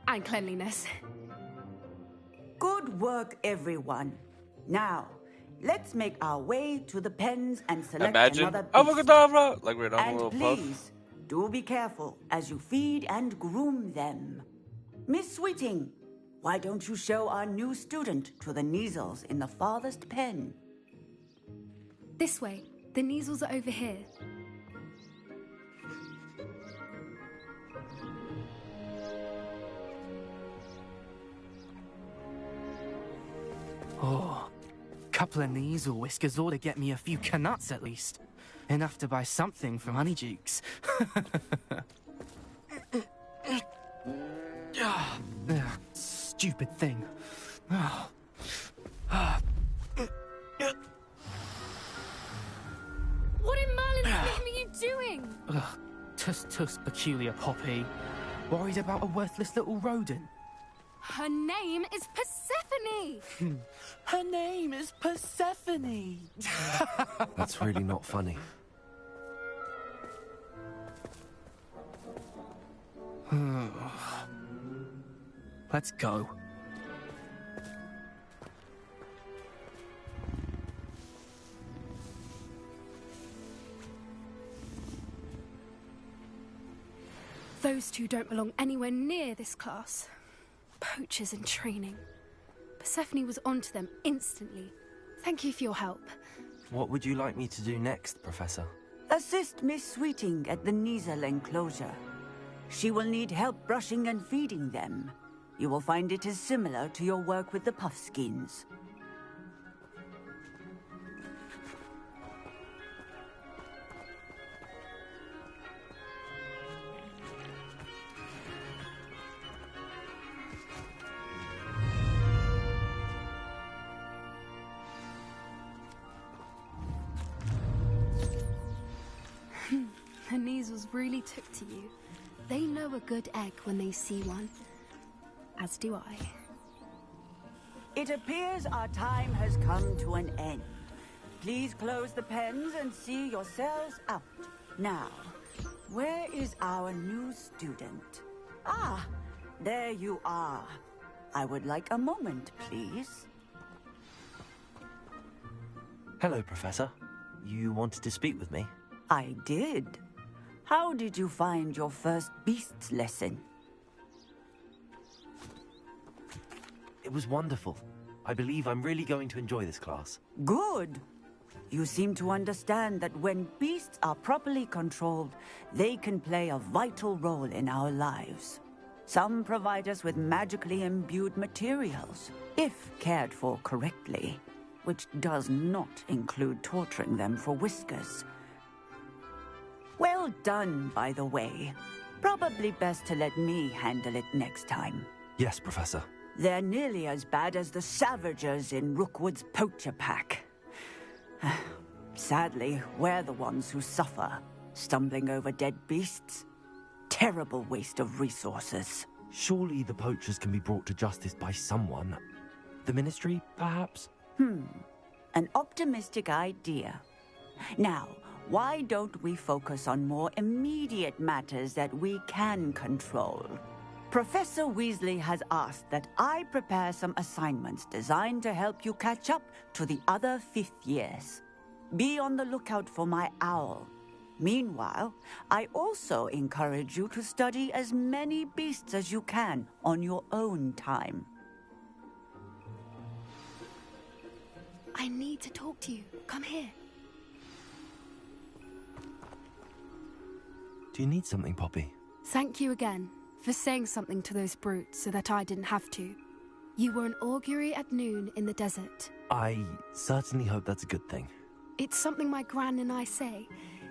And cleanliness. Good work, everyone. Now, let's make our way to the pens and select another beast. Avocadabra! Like we're on a And little please, do be careful as you feed and groom them. Miss Sweeting, why don't you show our new student to the Neasels in the farthest pen? This way. The Neasels are over here. Oh, couple of Neasel whiskers ought to get me a few canuts at least. Enough to buy something from Honeydukes. Stupid thing. What in Merlin's name are you doing? Tuss, peculiar Poppy. Worried about a worthless little rodent. Her name is Persephone! Her name is Persephone! That's really not funny. Let's go. Those two don't belong anywhere near this class. Poachers in training. Persephone was onto them instantly. Thank you for your help. What would you like me to do next, Professor? Assist Miss Sweeting at the Neasel enclosure. She will need help brushing and feeding them. You will find it is similar to your work with the puffskins. The Neasels really took to you. They know a good egg when they see one. As do I. It appears our time has come to an end. Please close the pens and see yourselves out. Now, where is our new student? Ah, there you are. I would like a moment, please. Hello, Professor. You wanted to speak with me? I did. How did you find your first beasts lesson? It was wonderful. I believe I'm really going to enjoy this class. Good. You seem to understand that when beasts are properly controlled, they can play a vital role in our lives. Some provide us with magically imbued materials, if cared for correctly, which does not include torturing them for whiskers. Well done, by the way. Probably best to let me handle it next time. Yes, Professor. They're nearly as bad as the Savagers in Rookwood's poacher pack. Sadly, we're the ones who suffer, stumbling over dead beasts. Terrible waste of resources. Surely the poachers can be brought to justice by someone. The Ministry, perhaps? An optimistic idea. Now, why don't we focus on more immediate matters that we can control? Professor Weasley has asked that I prepare some assignments designed to help you catch up to the other fifth years. Be on the lookout for my owl. Meanwhile, I also encourage you to study as many beasts as you can on your own time. I need to talk to you. Come here. Do you need something, Poppy? Thank you again for saying something to those brutes so that I didn't have to. You were an augury at noon in the desert. I certainly hope that's a good thing. It's something my gran and I say.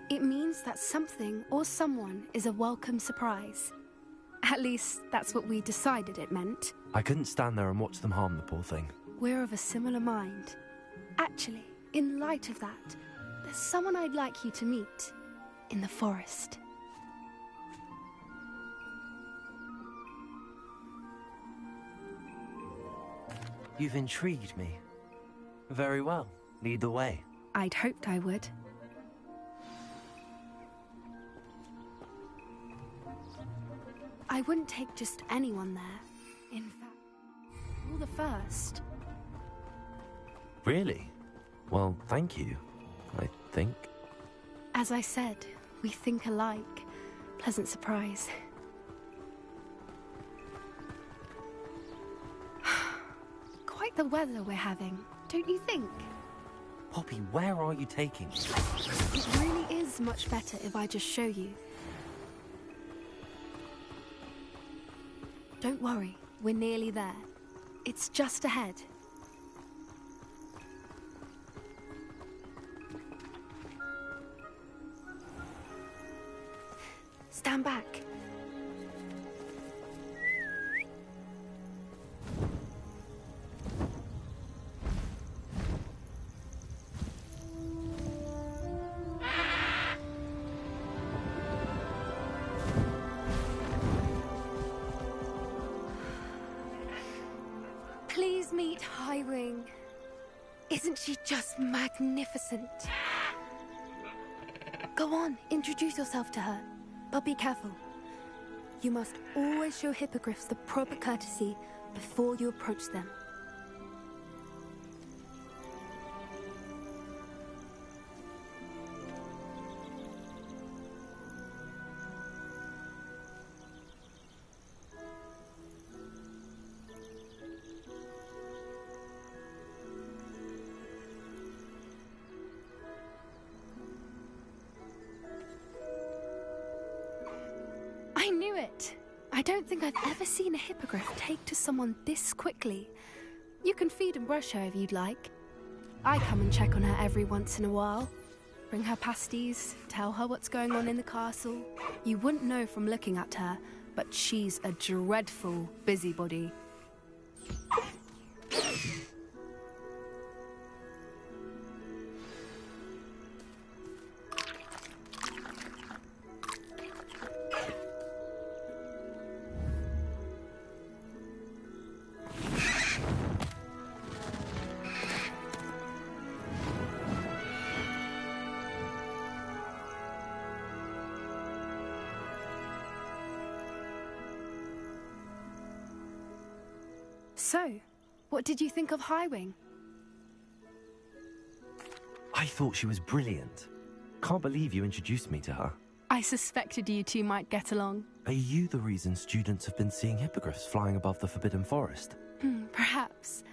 It means that something or someone is a welcome surprise. At least, that's what we decided it meant. I couldn't stand there and watch them harm the poor thing. We're of a similar mind. Actually, in light of that, there's someone I'd like you to meet in the forest. You've intrigued me. Very well. Lead the way. I'd hoped I would. I wouldn't take just anyone there. In fact, you're the first. Really? Well, thank you, I think. As I said, we think alike. Pleasant surprise. Quite the weather we're having, don't you think? Poppy, where are you taking me? It really is much better if I just show you. Don't worry, we're nearly there. It's just ahead. Stand back. Please meet Highwing. Isn't she just magnificent? Go on, introduce yourself to her. But be careful. You must always show hippogriffs the proper courtesy before you approach them. I knew it! I don't think I've ever seen a hippogriff take to someone this quickly. You can feed and brush her if you'd like. I come and check on her every once in a while. Bring her pasties, tell her what's going on in the castle. You wouldn't know from looking at her, but she's a dreadful busybody. So, what did you think of Highwing? I thought she was brilliant. Can't believe you introduced me to her. I suspected you two might get along. Are you the reason students have been seeing hippogriffs flying above the Forbidden Forest? Perhaps.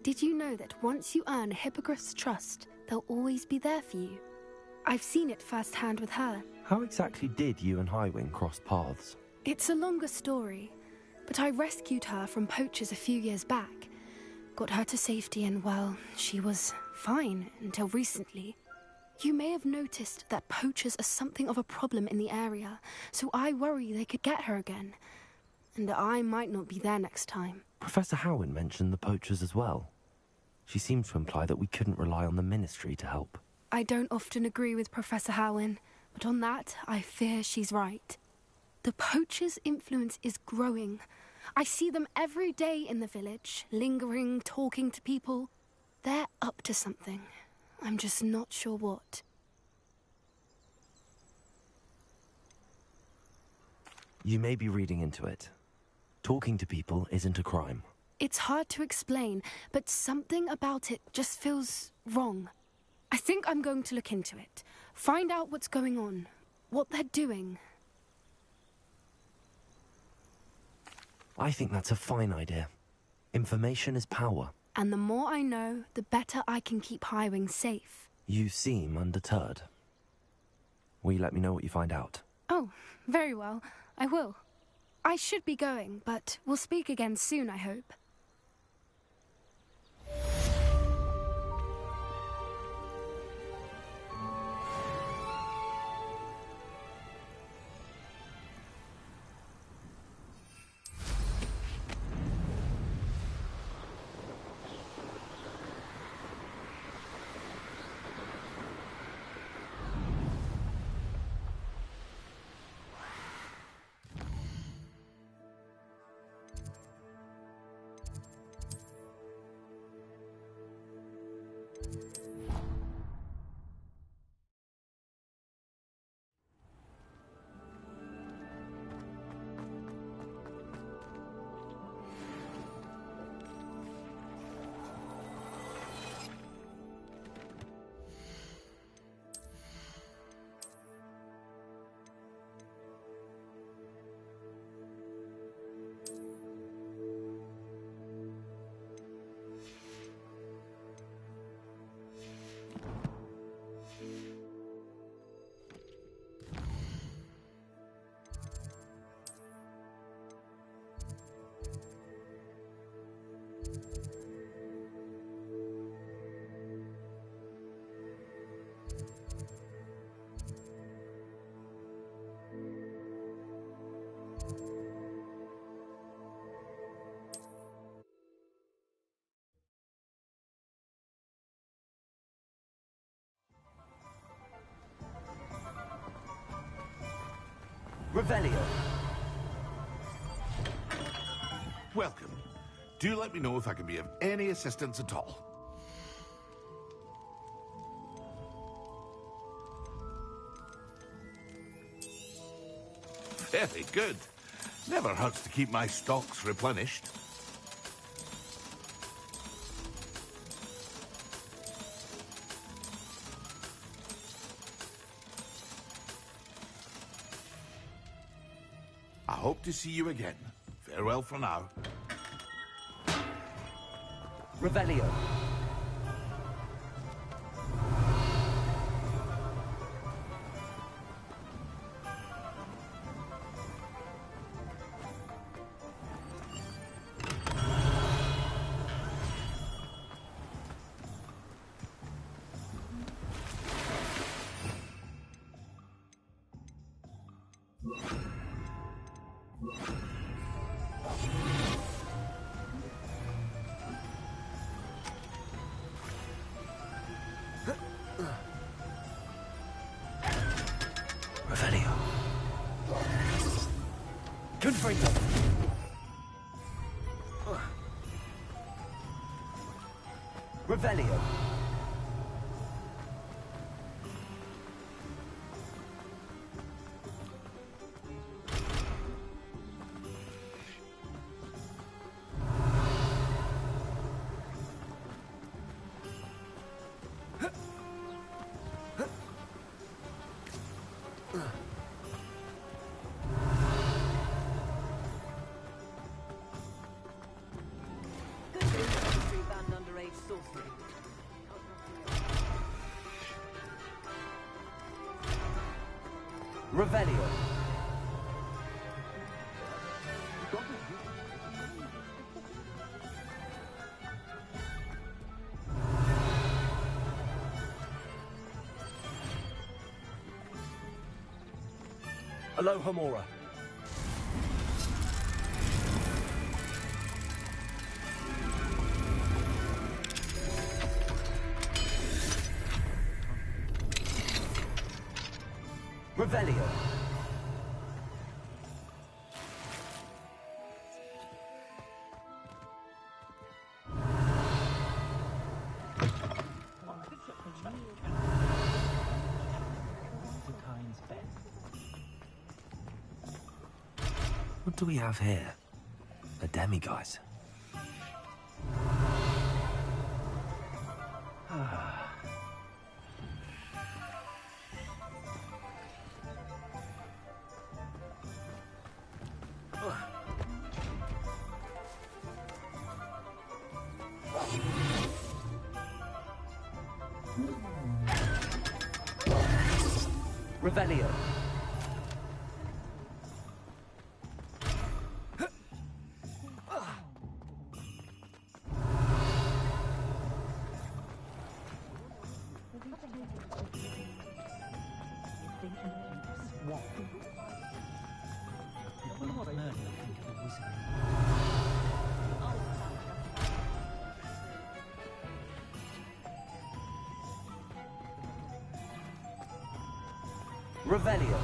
Did you know that once you earn a hippogriff's trust, they'll always be there for you? I've seen it firsthand with her. How exactly did you and Highwing cross paths? It's a longer story. but I rescued her from poachers a few years back. Got her to safety and, well, she was fine until recently. You may have noticed that poachers are something of a problem in the area, so I worry they could get her again. And I might not be there next time. Professor Howen mentioned the poachers as well. She seemed to imply that we couldn't rely on the Ministry to help. I don't often agree with Professor Howen, but on that, I fear she's right. The poachers' influence is growing. I see them every day in the village, lingering, talking to people. They're up to something. I'm just not sure what. You may be reading into it. Talking to people isn't a crime. It's hard to explain, but something about it just feels wrong. I think I'm going to look into it. Find out what's going on, what they're doing. I think that's a fine idea. Information is power. And the more I know, the better I can keep Highwing safe. You seem undeterred. Will you let me know what you find out? Oh, very well. I will. I should be going, but we'll speak again soon, I hope. Revelio. Welcome. Do let me know if I can be of any assistance at all. Very good. Never hurts to keep my stocks replenished. I hope to see you again. Farewell for now. Revelio. Revelio. Confringo. Revelio. Revelio. Aloha Mora. Revelio. What do we have here? A demiguise. Revelio. Revelio.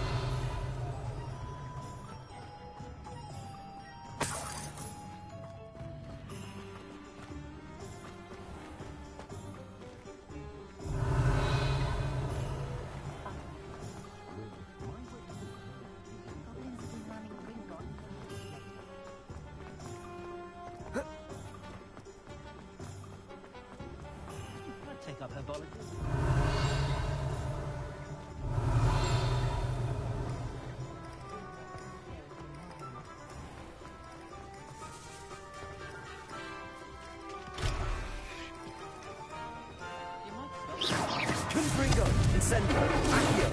Take up her volunteer. Confringo, Incendio, Accio.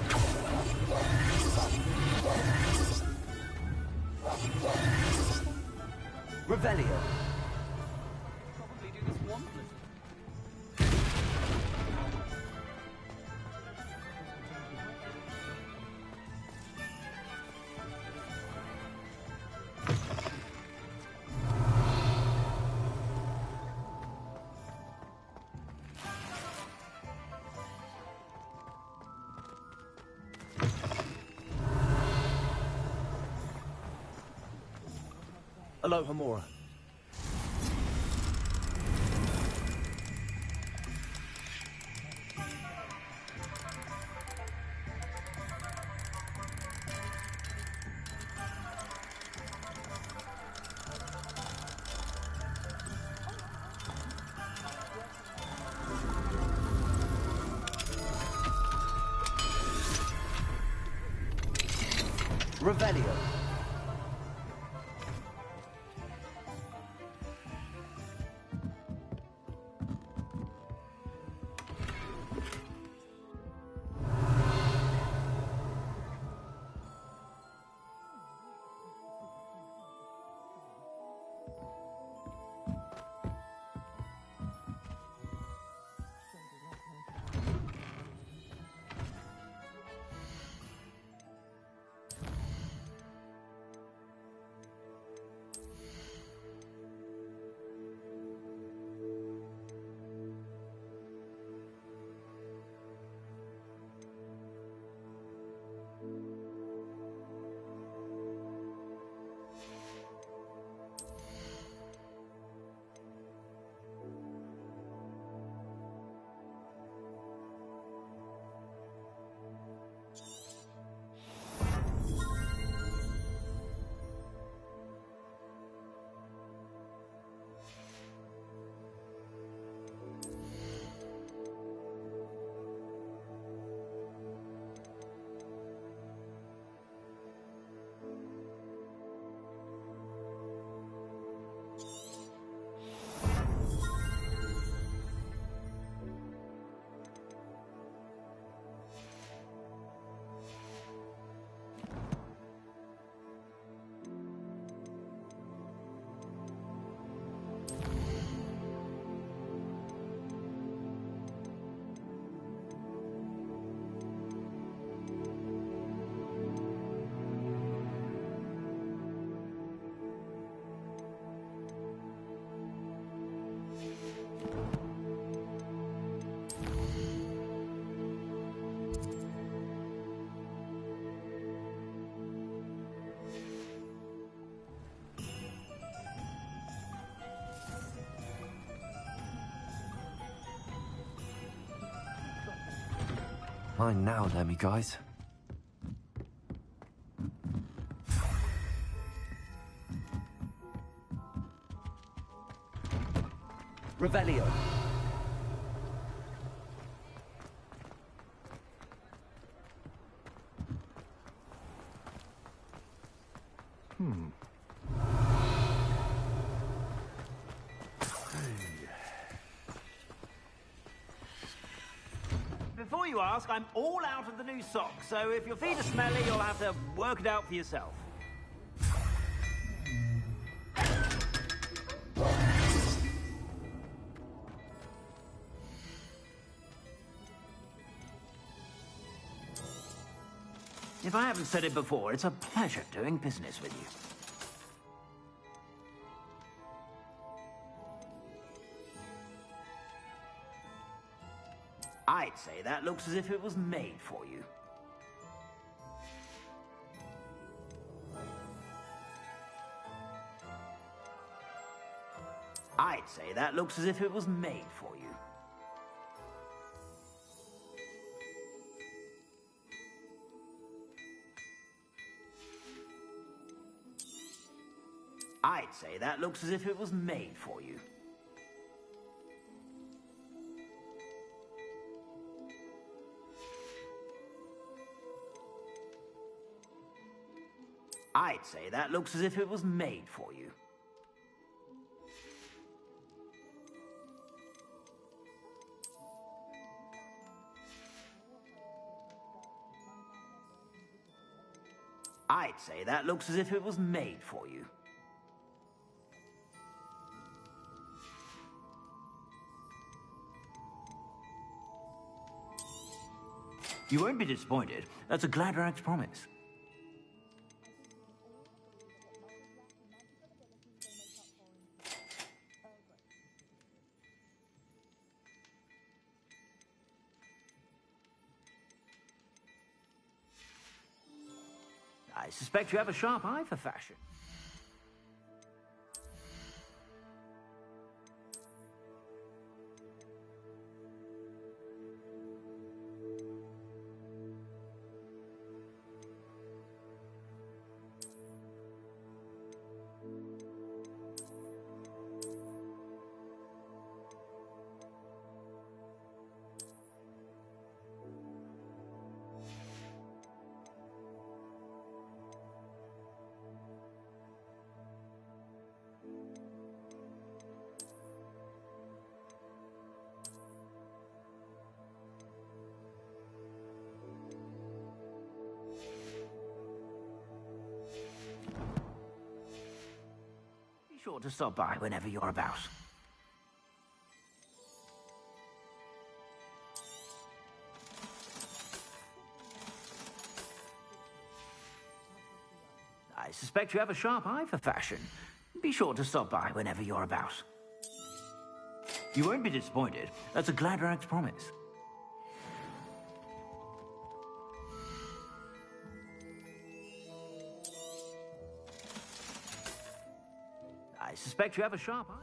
Revelio. Probably do this wonders. Aloha Mora. Revelio. Mine now, Lemmy guys. Revelio. Before you ask, I'm all out of the new socks, so if your feet are smelly, you'll have to work it out for yourself. If I haven't said it before, it's a pleasure doing business with you. I'd say that looks as if it was made for you. I'd say that looks as if it was made for you. I'd say that looks as if it was made for you. I'd say that looks as if it was made for you. I'd say that looks as if it was made for you. You won't be disappointed. That's a Gladrax promise. I suspect you have a sharp eye for fashion. Be sure to stop by whenever you're about. I suspect you have a sharp eye for fashion. Be sure to stop by whenever you're about. You won't be disappointed. That's a Gladrax promise. I suspect you have a sharp eye.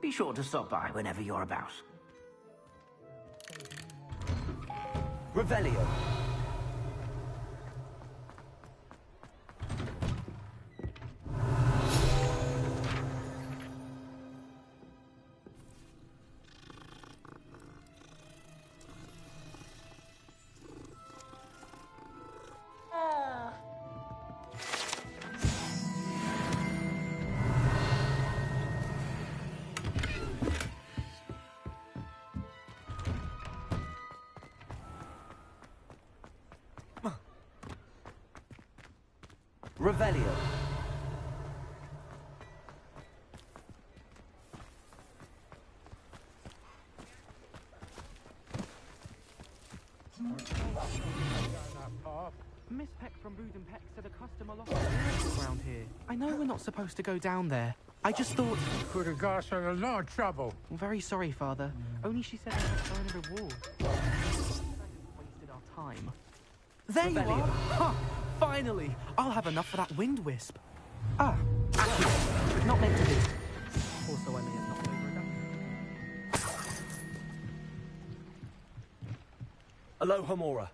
Be sure to stop by whenever you're about. Revelio. Revelio. Miss Peck from Brood and Peck said a customer lost around here. I know we're not supposed to go down there. I just thought... Could have got us in a lot of trouble. I'm very sorry, Father. Only she said I had to earn a reward. Wasted our time. There you are! Ha! Finally! I'll have enough for that wind wisp. Ah, actually, not meant to be. Also, I may have knocked over a duck. Aloha Mora.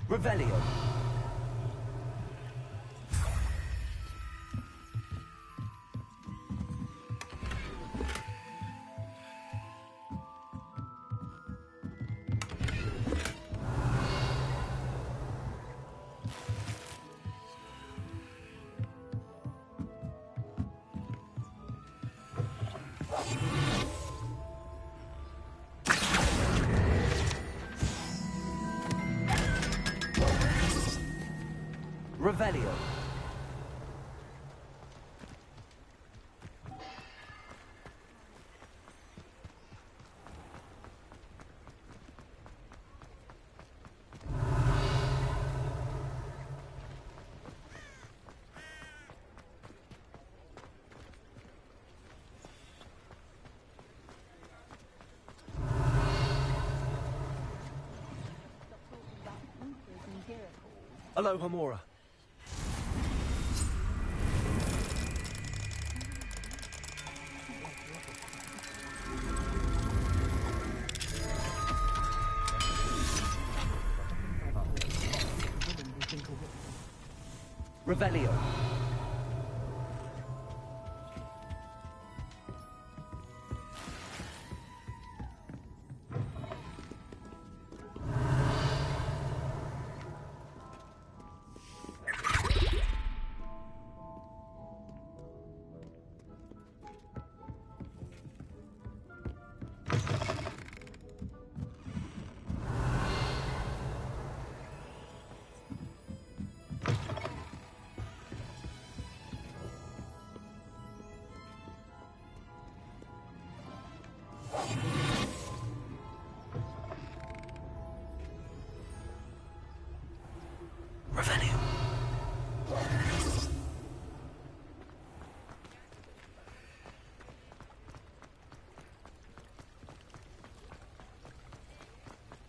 Revelio. Revelio. Aloha Mora. Revelio.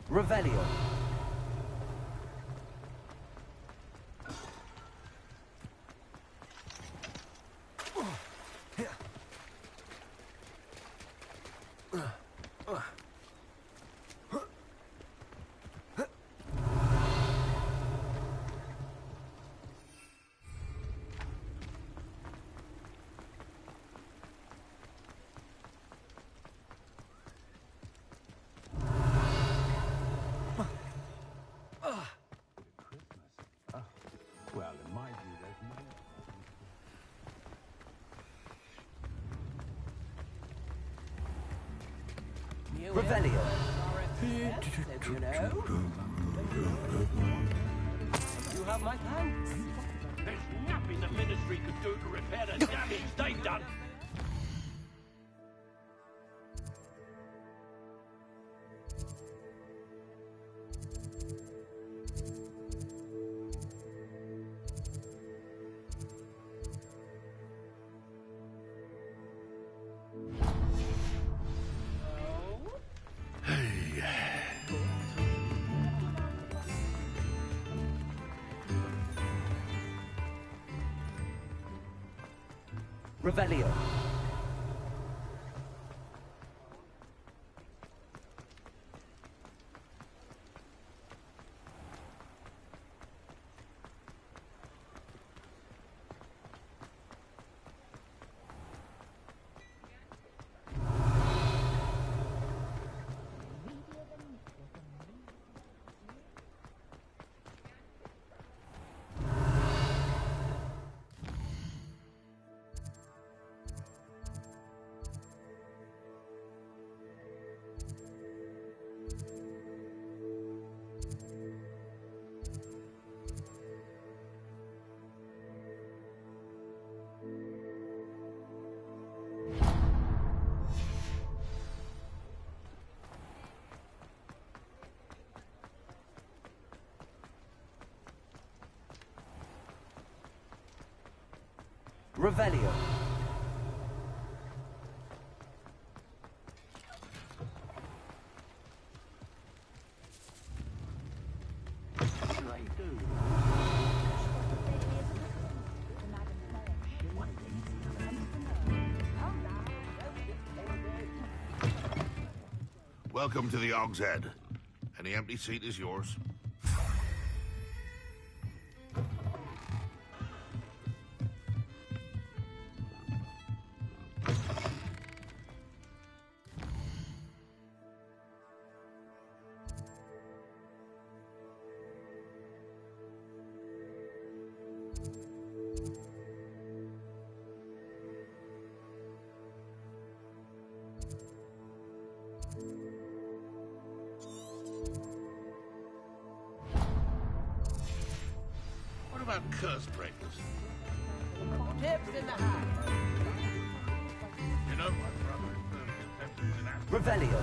Revelio. Well, in my view, there's no... Revelio. You have my thanks. There's nothing the Ministry could do to repair the damage they've done. Revelio. Revelio. Welcome to the Og's Head. Any empty seat is yours. What about curse breakers? Tips in the hat. You know my brother is firmly attempting to that. Revelio.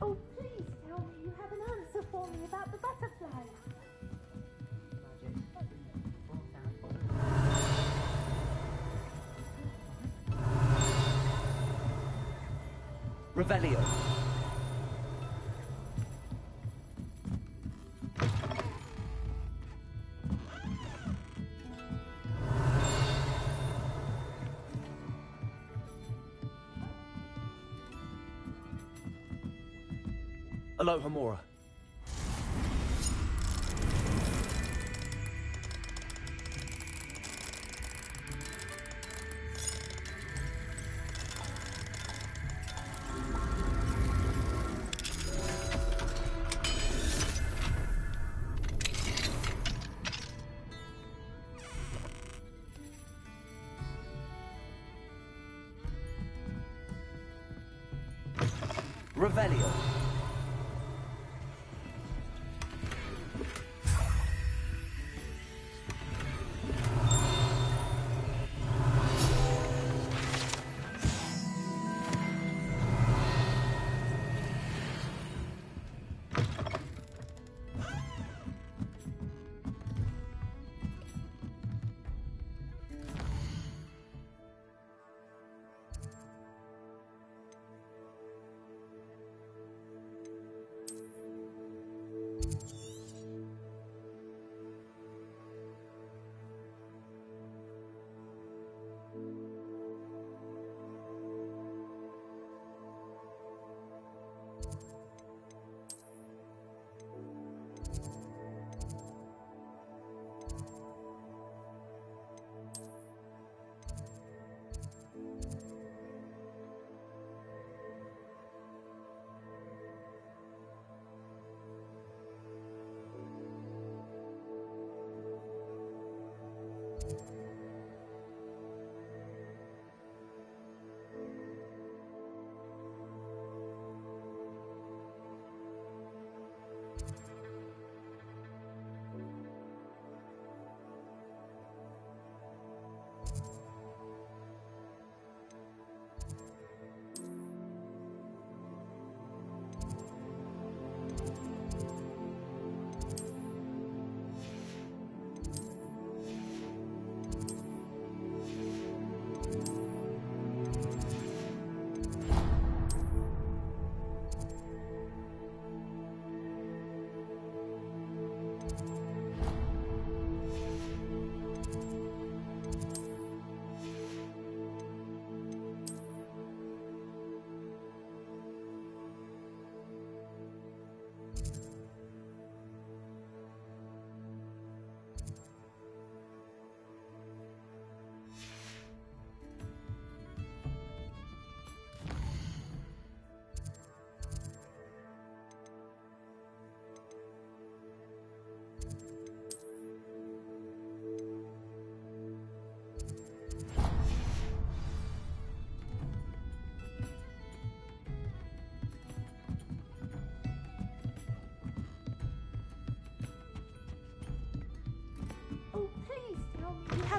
Oh, please tell me you have an answer for me about the butterflies. Revelio. Alohomora. Revelio.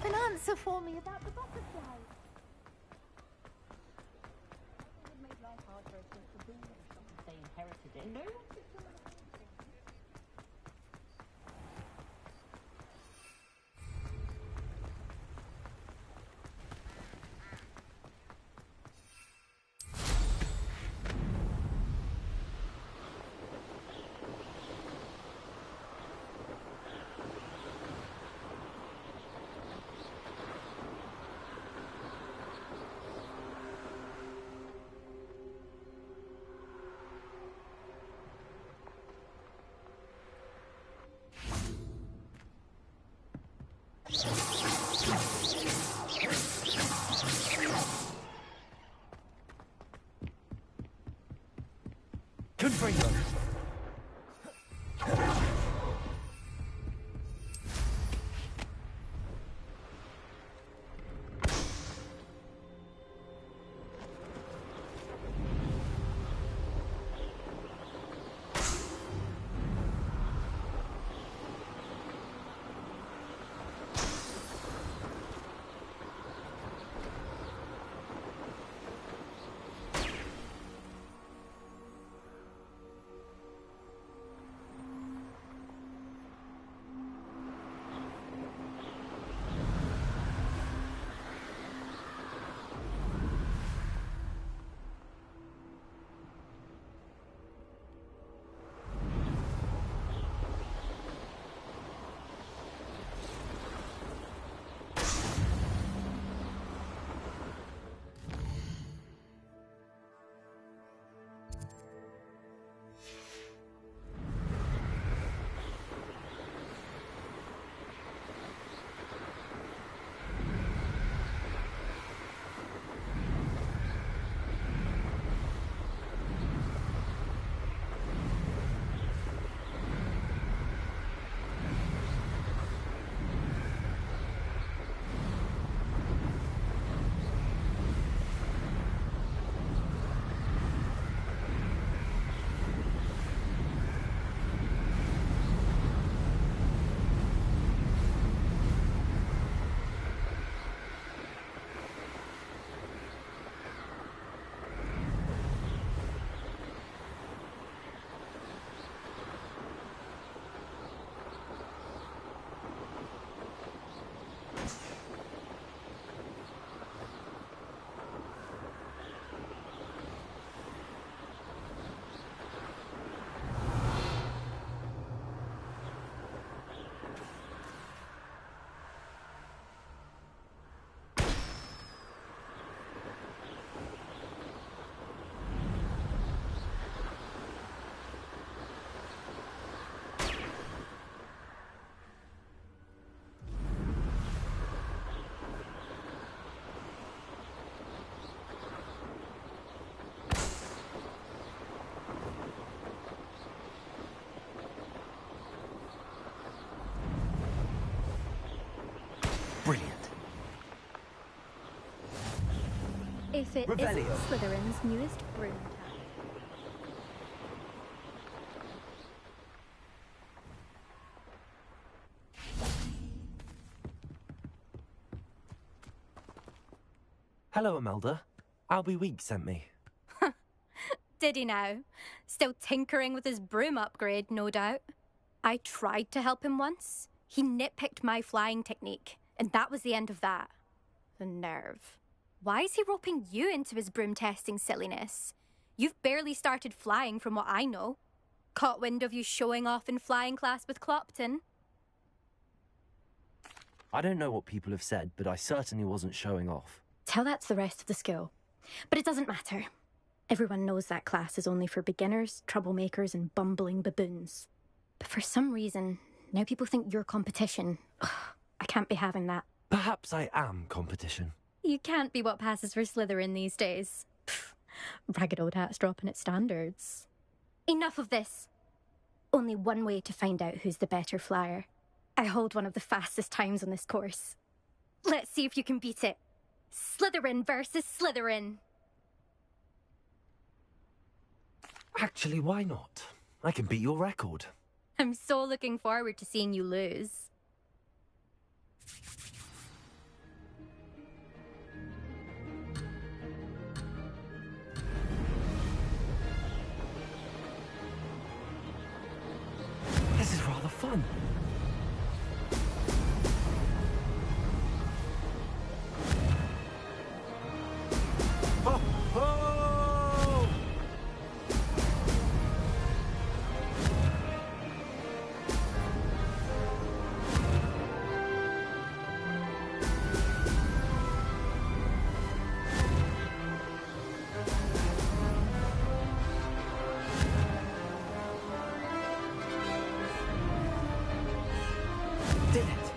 an answer for me about the butterfly. It made life hard for us to be if they inherited it. No. Confringo. Brilliant. If it Revelio. isn't Slytherin's newest broom tower. Hello, Imelda. Albie Week sent me. Did he now? Still tinkering with his broom upgrade, no doubt. I tried to help him once. He nitpicked my flying technique, and that was the end of that. The nerve. Why is he roping you into his broom testing silliness? You've barely started flying from what I know. Caught wind of you showing off in flying class with Clopton. I don't know what people have said, but I certainly wasn't showing off. Tell that to the rest of the school. But it doesn't matter. Everyone knows that class is only for beginners, troublemakers, and bumbling baboons. But for some reason, now people think you're competition. Ugh, I can't be having that. Perhaps I am competition. You can't be what passes for Slytherin these days. Pfft, ragged old hat's dropping its standards. Enough of this. Only one way to find out who's the better flyer. I hold one of the fastest times on this course. Let's see if you can beat it. Slytherin versus Slytherin. Actually, why not? I can beat your record. I'm so looking forward to seeing you lose. fun. Ho, ho! Did it?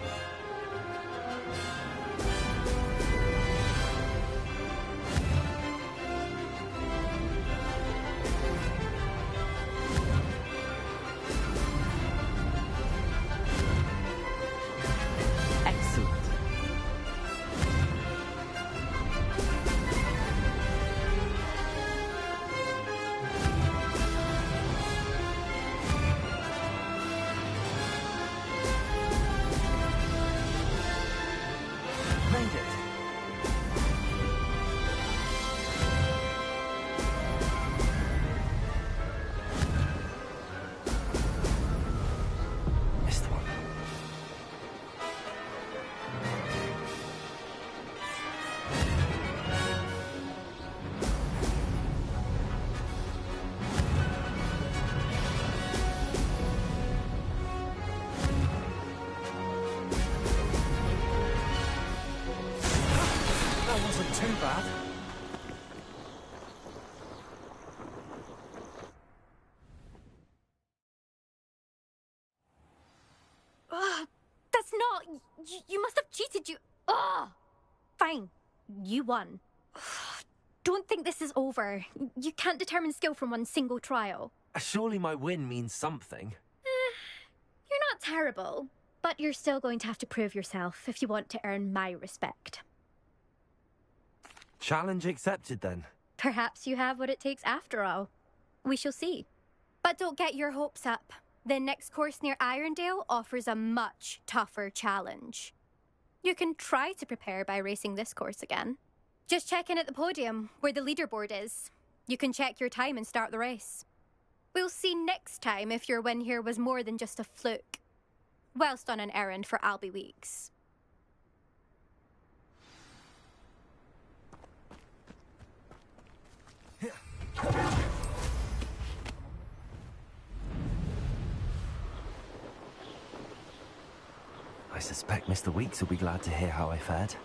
Excellent. Made it. Missed one. That wasn't too bad. Ugh, that's not... You must have cheated, you... Ugh! Fine. You won. Ugh, don't think this is over. You can't determine skill from one single trial. Surely my win means something. You're not terrible, but you're still going to have to prove yourself if you want to earn my respect. Challenge accepted then. Perhaps you have what it takes after all. We shall see. But don't get your hopes up. The next course near Irondale offers a much tougher challenge. You can try to prepare by racing this course again. Just check in at the podium, where the leaderboard is. You can check your time and start the race. We'll see next time if your win here was more than just a fluke. Whilst on an errand for Albie Weeks. I suspect Mr. Weeks will be glad to hear how I fared.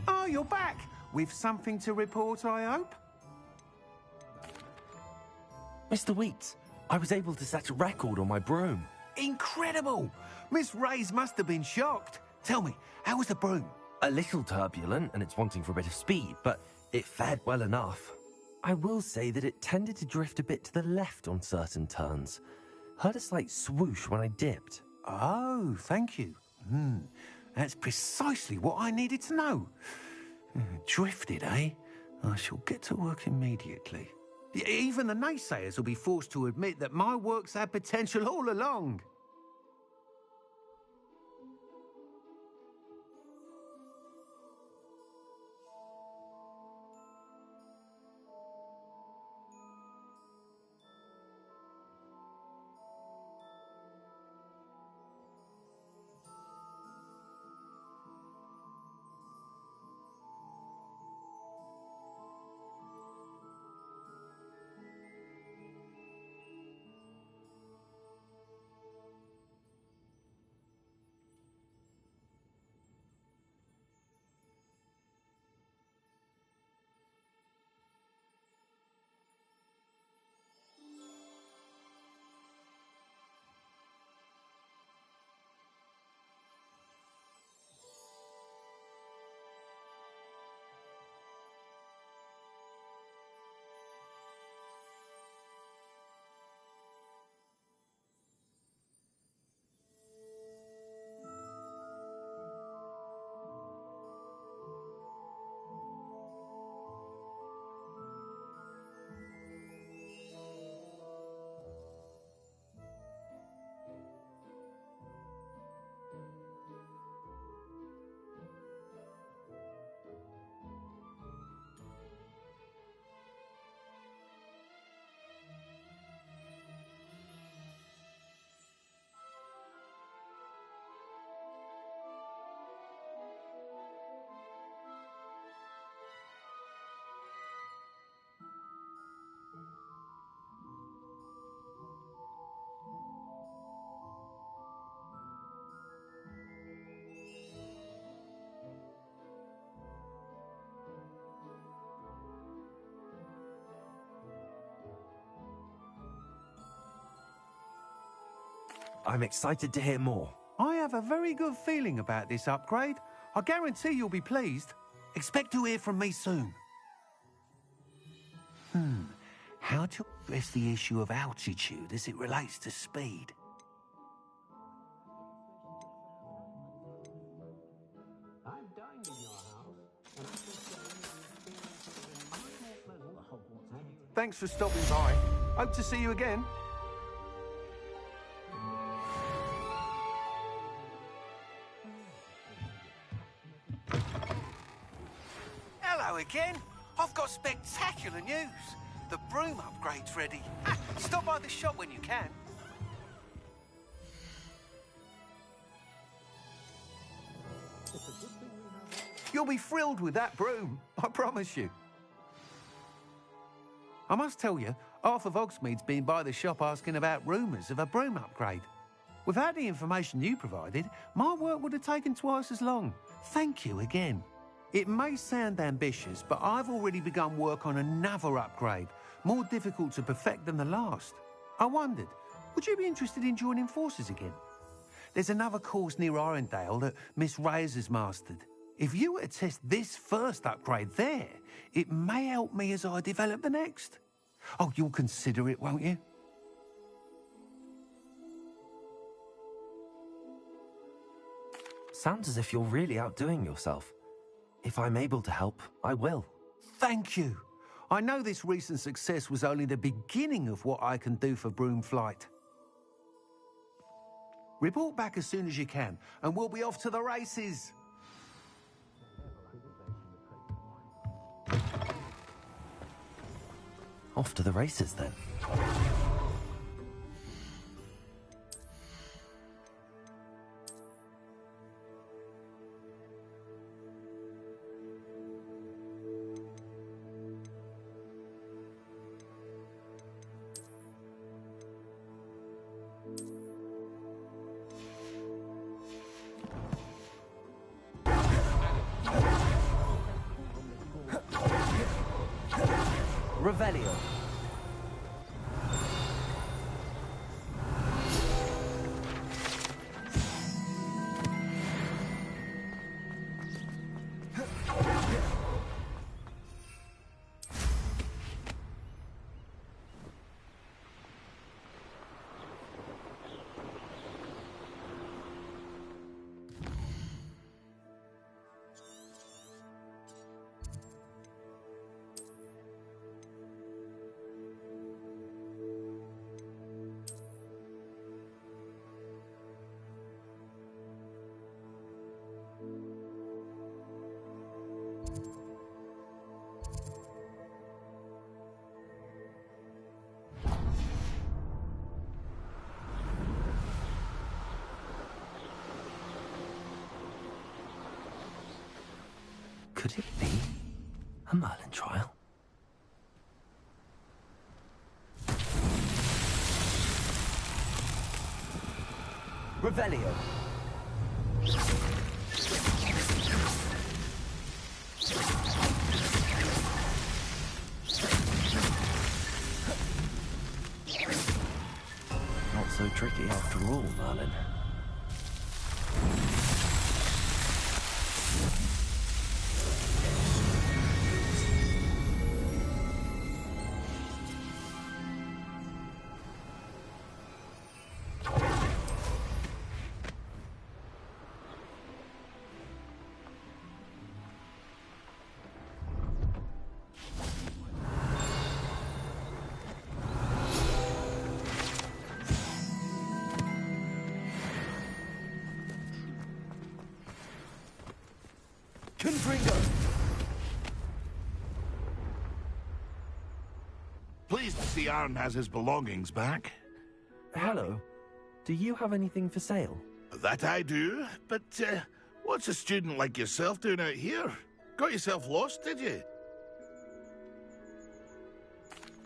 Oh, you're back! With something to report, I hope? Mr. Weeks, I was able to set a record on my broom. Incredible! Miss Reyes must have been shocked. Tell me, how was the broom? A little turbulent, and it's wanting for a bit of speed, but it fared well enough. I will say that it tended to drift a bit to the left on certain turns. Heard a slight swoosh when I dipped. Oh, thank you. That's precisely what I needed to know. Drifted, eh? I shall get to work immediately. Even the naysayers will be forced to admit that my work's had potential all along. I'm excited to hear more. I have a very good feeling about this upgrade. I guarantee you'll be pleased. Expect to hear from me soon. How to address the issue of altitude as it relates to speed? I've dined in your house, and I can say the experience has been much more pleasant at Hogwarts. Thanks for stopping by. Hope to see you again. Hello again. I've got spectacular news. The broom upgrade's ready. Stop by the shop when you can. You'll be thrilled with that broom, I promise you. I must tell you, half of Hogsmeade's been by the shop asking about rumours of a broom upgrade. Without the information you provided, my work would have taken twice as long. Thank you again. It may sound ambitious, but I've already begun work on another upgrade, more difficult to perfect than the last. I wondered, would you be interested in joining forces again? There's another course near Arendelle that Miss Reyes has mastered. If you were to test this first upgrade there, it may help me as I develop the next. Oh, you'll consider it, won't you? Sounds as if you're really outdoing yourself. If I'm able to help, I will. Thank you. I know this recent success was only the beginning of what I can do for broom flight. Report back as soon as you can, and we'll be off to the races. Off to the races, then. Revelio. Could it be a Merlin trial? Revelio. Not so tricky after all, Merlin. Pleased to see Aaron has his belongings back. Hello. Do you have anything for sale? That I do, but what's a student like yourself doing out here? Got yourself lost, did you?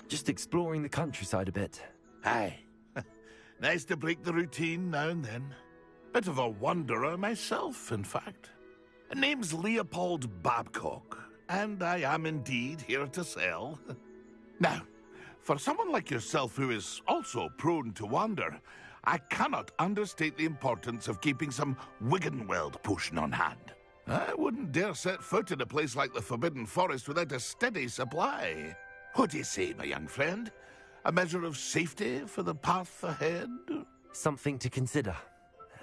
Just exploring the countryside a bit. Aye. Nice to break the routine now and then. Bit of a wanderer myself, in fact. Name's Leopold Babcock, and I am indeed here to sell. Now, for someone like yourself who is also prone to wander, I cannot understate the importance of keeping some Wiggenweld potion on hand. I wouldn't dare set foot in a place like the Forbidden Forest without a steady supply. What do you say, my young friend? A measure of safety for the path ahead? Something to consider.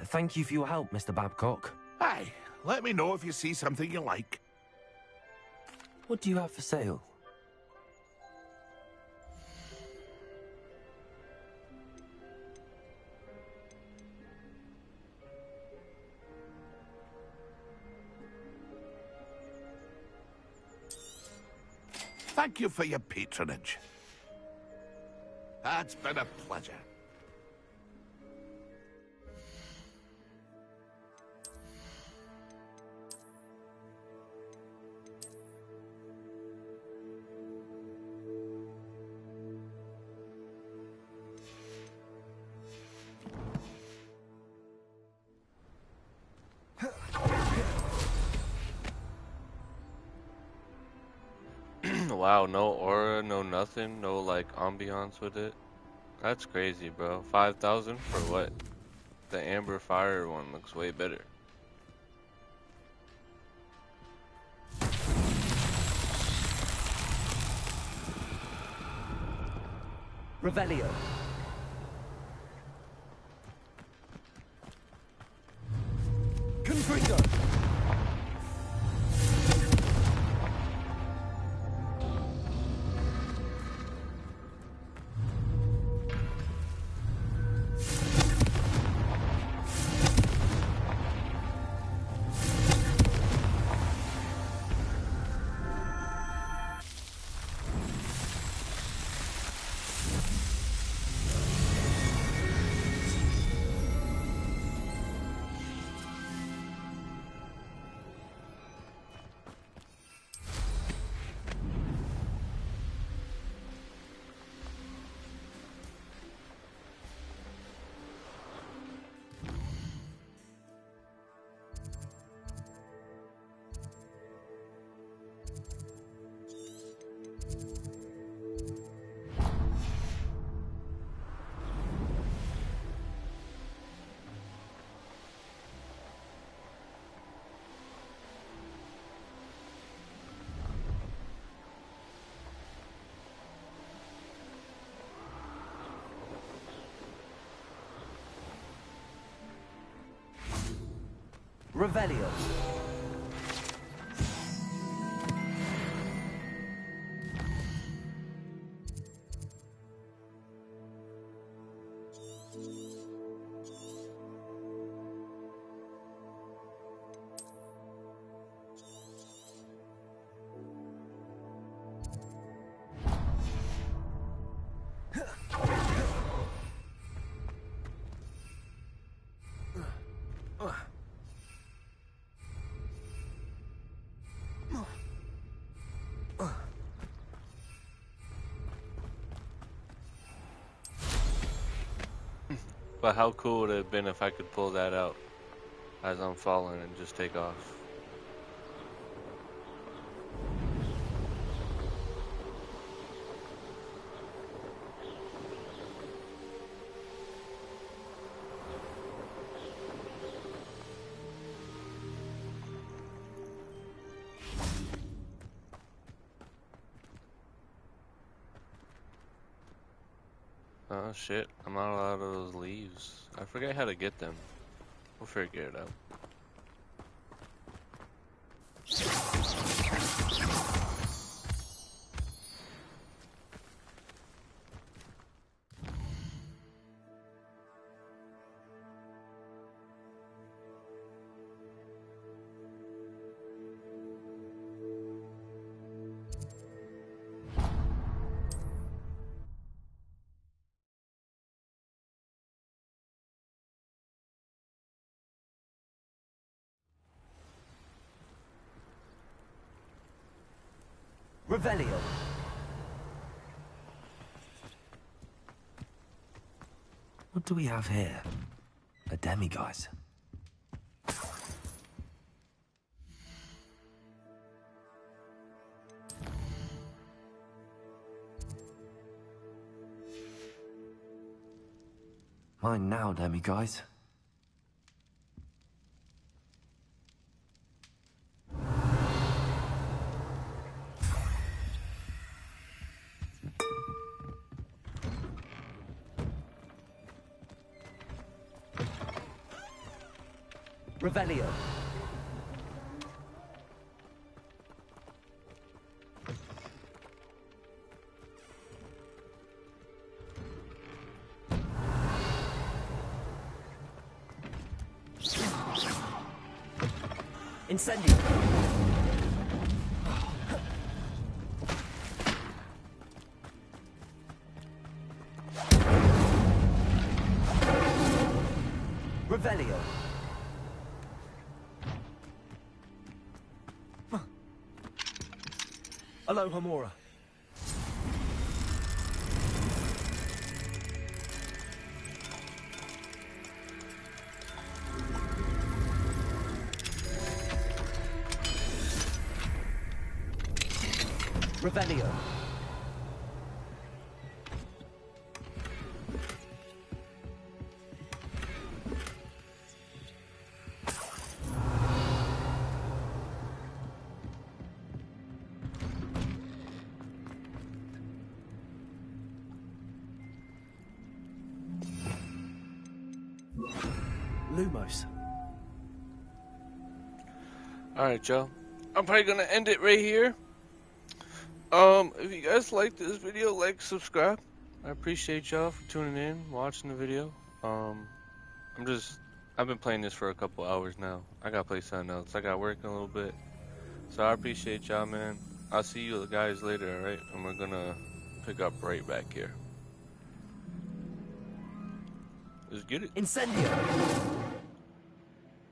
Thank you for your help, Mr. Babcock. Aye, let me know if you see something you like. What do you have for sale? Thank you for your patronage. It's been a pleasure. Wow, no aura, no nothing, no like ambiance with it. That's crazy, bro. 5,000 for what? The Amber Fire one looks way better. Revelio. Confringo. Revelio. But how cool would it have been if I could pull that out as I'm falling and just take off? Oh shit, I'm not allowed those leaves. I forget how to get them. We'll figure it out. Revelio. What do we have here? A demiguise. Mine now, demi guys. Revelio. Incendio. Revelio. Aloha Mora. Revelio. Lumos. Alright, y'all. I'm probably gonna end it right here. If you guys like this video, like, subscribe. I appreciate y'all for tuning in, watching the video. I've been playing this for a couple hours now. I gotta play something else. I got work in a little bit. So I appreciate y'all, man. I'll see you guys later, alright? And we're gonna pick up right back here. Let's get it. Incendio.